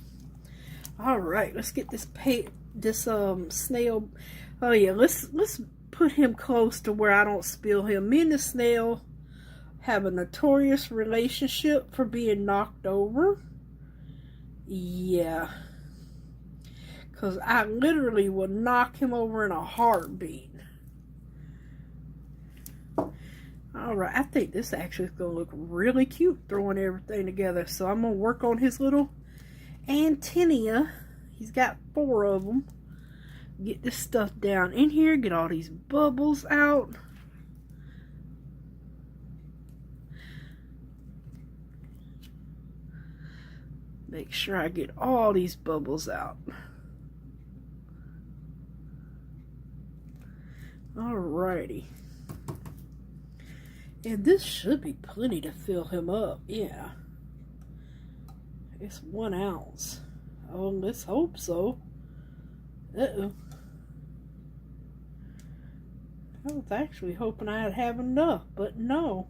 S1: All right, let's get this snail. Oh yeah, let's put him close to where I don't spill him. Me and the snail have a notorious relationship for being knocked over. Yeah, because I literally will knock him over in a heartbeat. All right, I think this actually is going to look really cute throwing everything together. So I'm going to work on his little antennae. He's got 4 of them. Get this stuff down in here. Get all these bubbles out. Make sure I get all these bubbles out. Alrighty. And this should be plenty to fill him up. Yeah. It's 1 ounce. Oh, let's hope so. Uh-oh. I was actually hoping I'd have enough, but no.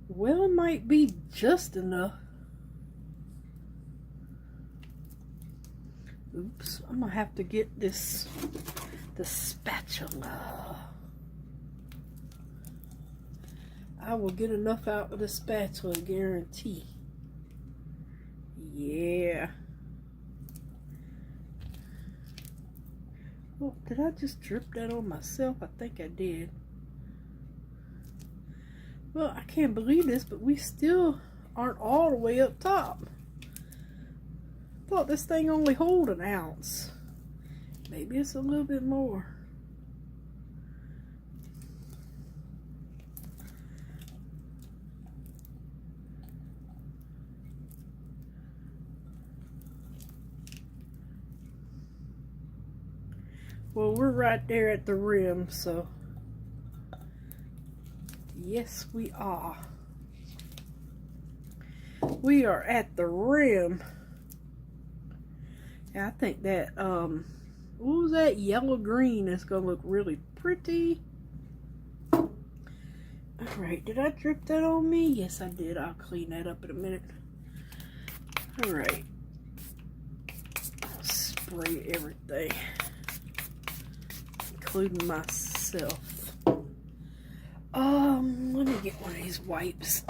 S1: Well, it might be just enough. Oops, I'm gonna have to get the spatula. I will get enough out of the spatula, guarantee. Yeah. Oh, did I just drip that on myself? I think I did. Well, I can't believe this, but we still aren't all the way up top. Thought this thing only hold an ounce. Maybe it's a little bit more. Well, we're right there at the rim, so yes, we are. We are at the rim. Yeah, I think that, what was that? Yellow green is gonna look really pretty. Alright, did I drip that on me? Yes, I did. I'll clean that up in a minute. Alright. Spray everything, including myself. Let me get one of these wipes.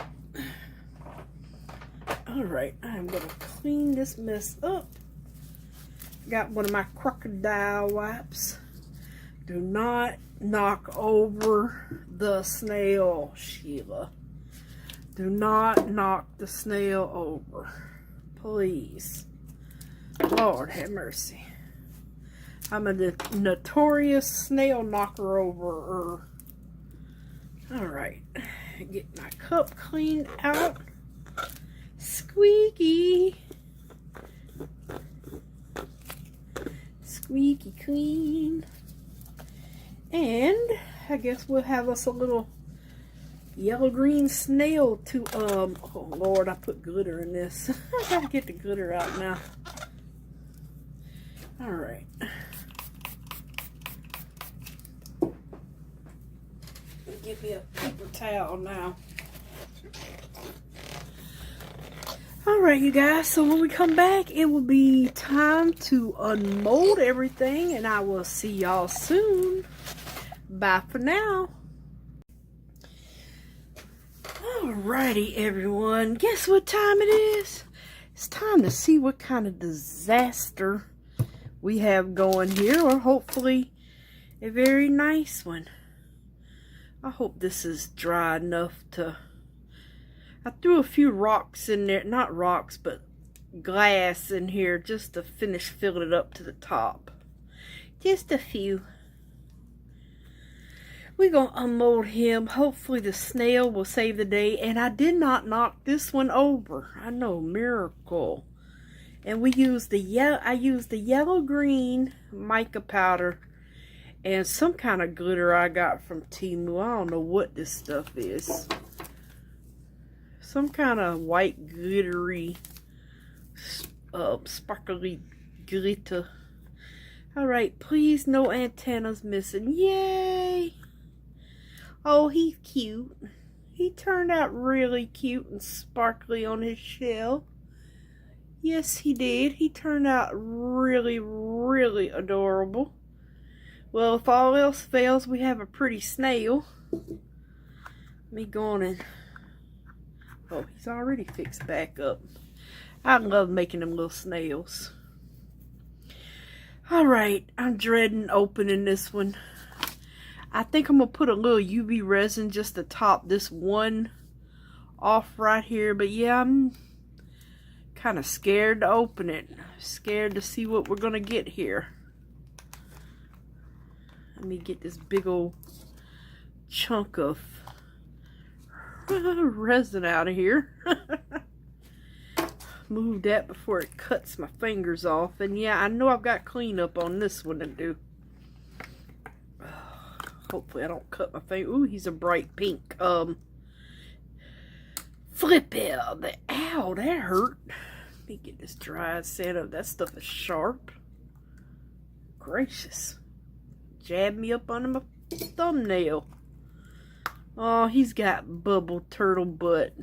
S1: Alright, I'm gonna clean this mess up. Got one of my crocodile wipes. Do not knock over the snail, Sheila. Do not knock the snail over. Please. Lord have mercy. I'm a notorious snail knocker over. Alright. Get my cup cleaned out. Squeaky. Squeaky clean. And I guess we'll have us a little yellow green snail to oh Lord, I put glitter in this. I gotta get the glitter out now. Alright. Give me a paper towel now. Alright, you guys, so when we come back, it will be time to unmold everything, and I will see y'all soon. Bye for now. Alrighty, everyone. Guess what time it is? It's time to see what kind of disaster we have going here, or hopefully a very nice one. I hope this is dry enough to... I threw a few rocks in there, not rocks, but glass in here just to finish filling it up to the top. Just a few. We're going to unmold him. Hopefully the snail will save the day. And I did not knock this one over. I know, miracle. And we used the yellow, I used the yellow-green mica powder and some kind of glitter I got from Temu. I don't know what this stuff is. Some kind of white glittery, sparkly glitter. Alright, please no antennas missing. Yay! Oh, he's cute. He turned out really cute and sparkly on his shell. Yes, he did. He turned out really, really adorable. Well, if all else fails, we have a pretty snail. Let me go on and... Oh, he's already fixed back up. I love making them little snails. Alright, I'm dreading opening this one. I think I'm going to put a little UV resin just to top this one off right here. But yeah, I'm kind of scared to open it. Scared to see what we're going to get here. Let me get this big old chunk of resin out of here. Move that before it cuts my fingers off. And yeah, I know I've got cleanup on this one to do. Hopefully I don't cut my finger. Ooh, he's a bright pink. Flip it. Ow, that hurt. Let me get this dry sand up. That stuff is sharp. Gracious. Jab me up under my thumbnail. Oh, he's got bubble turtle butt.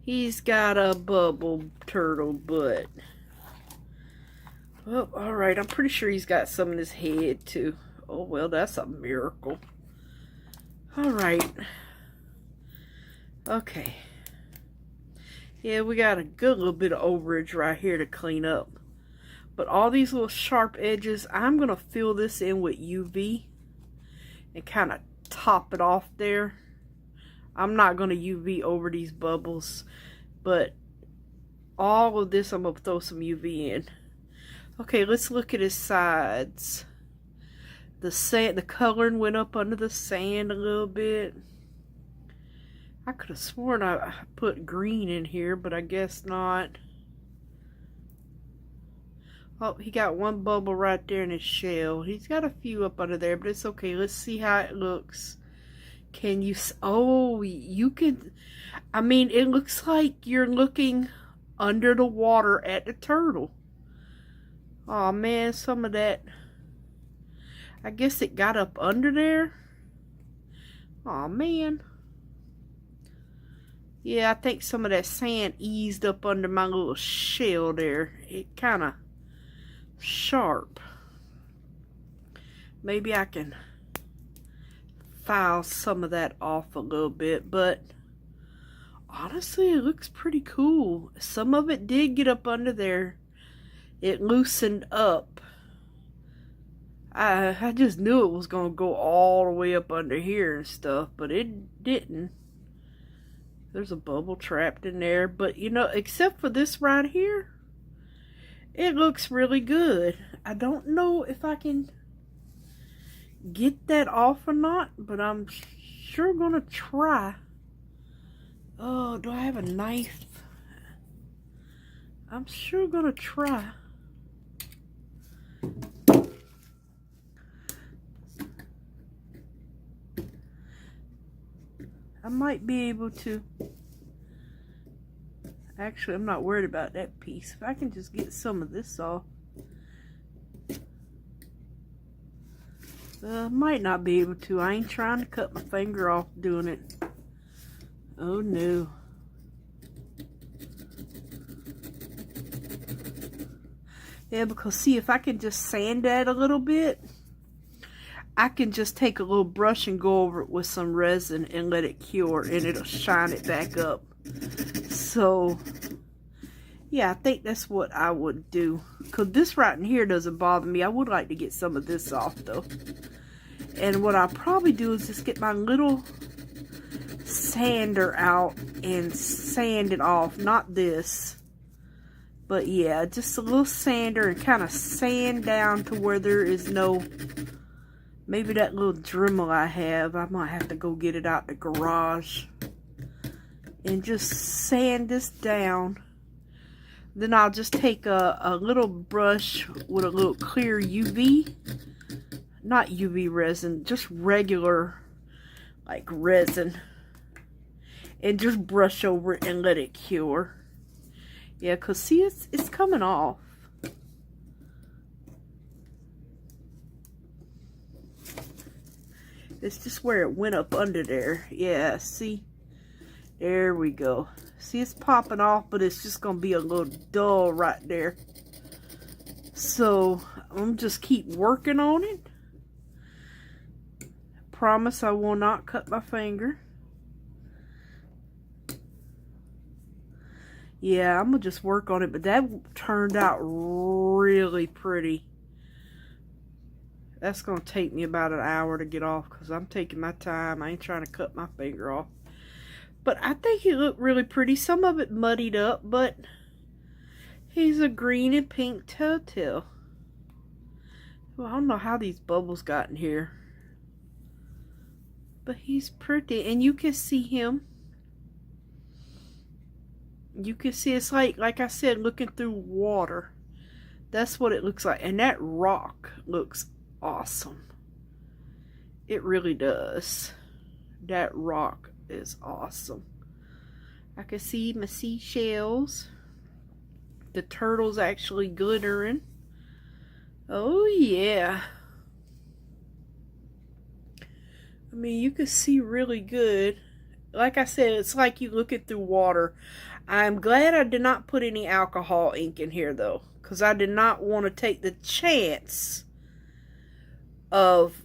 S1: He's got a bubble turtle butt. Oh, alright. I'm pretty sure he's got some in his head, too. Oh, well, that's a miracle. Alright. Okay. Yeah, we got a good little bit of overage right here to clean up. But all these little sharp edges, I'm going to fill this in with UV and kind of top it off there. I'm not going to UV over these bubbles, but all of this I'm going to throw some UV in. Okay, let's look at his sides. The sand, the coloring went up under the sand a little bit. I could have sworn I put green in here, but I guess not. Oh, he got one bubble right there in his shell. He's got a few up under there, but it's okay. Let's see how it looks. Can you... Oh, you could... I mean, it looks like you're looking under the water at the turtle. Oh, man, some of that... I guess it got up under there. Oh, man. Yeah, I think some of that sand eased up under my little shell there. It kind of... sharp. Maybe I can file some of that off a little bit, but honestly it looks pretty cool. Some of it did get up under there. It loosened up. I just knew it was going to go all the way up under here and stuff, but it didn't. There's a bubble trapped in there, but you know, except for this right here, it looks really good. I don't know if I can get that off or not, but I'm sure gonna try. Oh, do I have a knife? I'm sure gonna try. I might be able to. Actually, I'm not worried about that piece. If I can just get some of this off. Might not be able to. I ain't trying to cut my finger off doing it. Oh no. Yeah, because see, if I can just sand that a little bit, I can just take a little brush and go over it with some resin and let it cure, and it'll shine it back up. So, yeah, I think that's what I would do. Because this right in here doesn't bother me. I would like to get some of this off, though. And what I'll probably do is just get my little sander out and sand it off. Not this. But, yeah, just a little sander and kind of sand down to where there is no... Maybe that little Dremel I have, I might have to go get it out the garage. And just sand this down. Then I'll just take a little brush with a little clear UV. Not UV resin, just regular like resin. And just brush over it and let it cure. Yeah, because see, it's coming off. It's just where it went up under there. Yeah, see? There we go. See, it's popping off, but it's just going to be a little dull right there. So, I'm just keep working on it. Promise I will not cut my finger. Yeah, I'm going to just work on it, but that turned out really pretty. That's going to take me about an hour to get off because I'm taking my time. I ain't trying to cut my finger off. But I think he looked really pretty. Some of it muddied up, but he's a green and pink turtle. Well, I don't know how these bubbles got in here. But he's pretty. And you can see him. You can see it's like I said, looking through water. That's what it looks like. And that rock looks awesome. It really does. That rock is awesome. I can see my seashells. The turtle's actually glittering. Oh yeah. I mean, you can see really good. Like I said, it's like you looking through water. I'm glad I did not put any alcohol ink in here though, because I did not want to take the chance of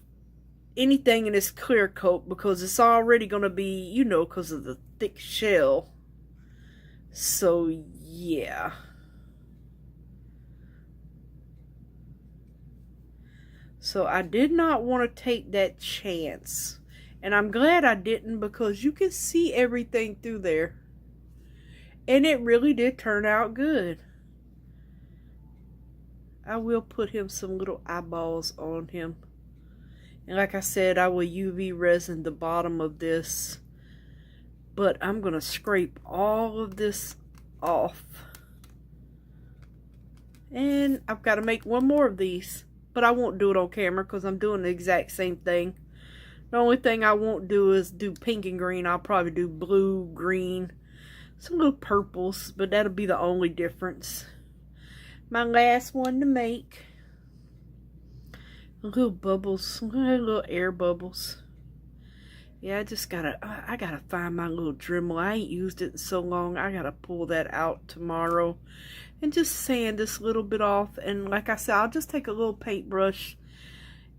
S1: anything in this clear coat, because it's already going to be, you know, because of the thick shell. So yeah, So I did not want to take that chance. And I'm glad I didn't, because you can see everything through there. And it really did turn out good. I will put him some little eyeballs on him. And like I said, I will UV resin the bottom of this. But I'm going to scrape all of this off. And I've got to make one more of these. But I won't do it on camera because I'm doing the exact same thing. The only thing I won't do is do pink and green. I'll probably do blue, green, some little purples. But that'll be the only difference. My last one to make. Little bubbles, little air bubbles. Yeah, I gotta find my little Dremel. I ain't used it in so long. I gotta pull that out tomorrow and just sand this little bit off. And like I said, I'll just take a little paintbrush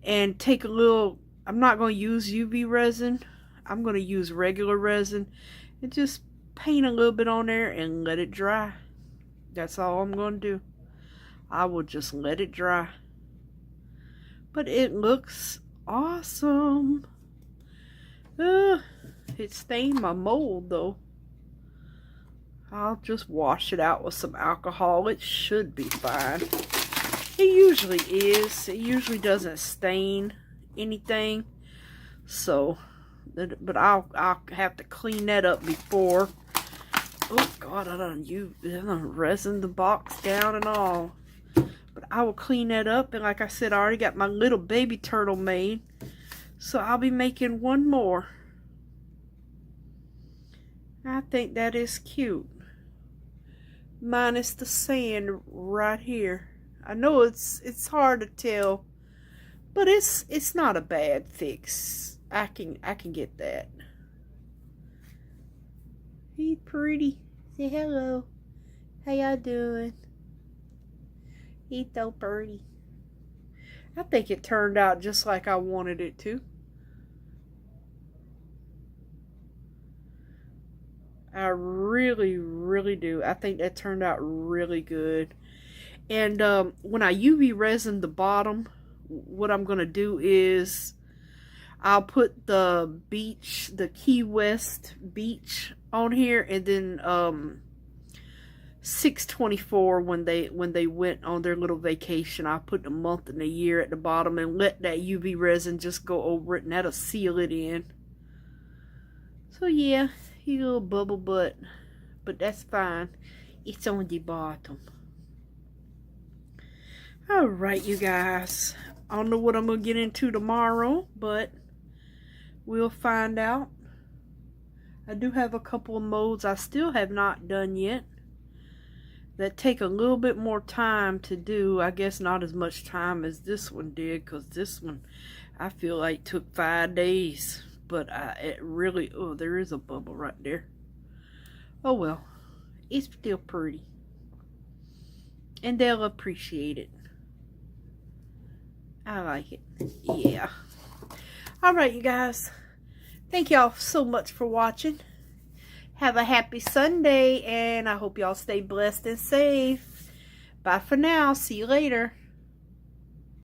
S1: and take a little, I'm not gonna use UV resin. I'm gonna use regular resin and just paint a little bit on there and let it dry. That's all I'm gonna do. I will just let it dry. But it looks awesome. It stained my mold though. I'll just wash it out with some alcohol. It should be fine. It usually is. It usually doesn't stain anything. So, but I'll have to clean that up before. Oh God, I done resin the box down and all. But I will clean that up. And like I said, I already got my little baby turtle made. So I'll be making one more. I think that is cute. Minus the sand right here. I know it's hard to tell. But it's not a bad fix. I can get that. He's pretty. Say hello. How y'all doing? He's so pretty. I think it turned out just like I wanted it to. I really, really do. I think that turned out really good. And when I UV resin the bottom, what I'm going to do is I'll put the beach, the Key West beach on here, and then 6/24 when they went on their little vacation, I put the month and the year at the bottom and let that UV resin just go over it, and that'll seal it in. So yeah, he a little bubble butt, but that's fine. It's on the bottom. Alright, you guys. I don't know what I'm going to get into tomorrow, but we'll find out. I do have a couple of molds I still have not done yet that take a little bit more time to do. I guess not as much time as this one did, because this one I feel like took 5 days. But it really, oh, there is a bubble right there. Oh well, it's still pretty. And they'll appreciate it. I like it. Yeah. Alright, you guys. Thank y'all so much for watching. Have a happy Sunday, and I hope y'all stay blessed and safe. Bye for now. See you later.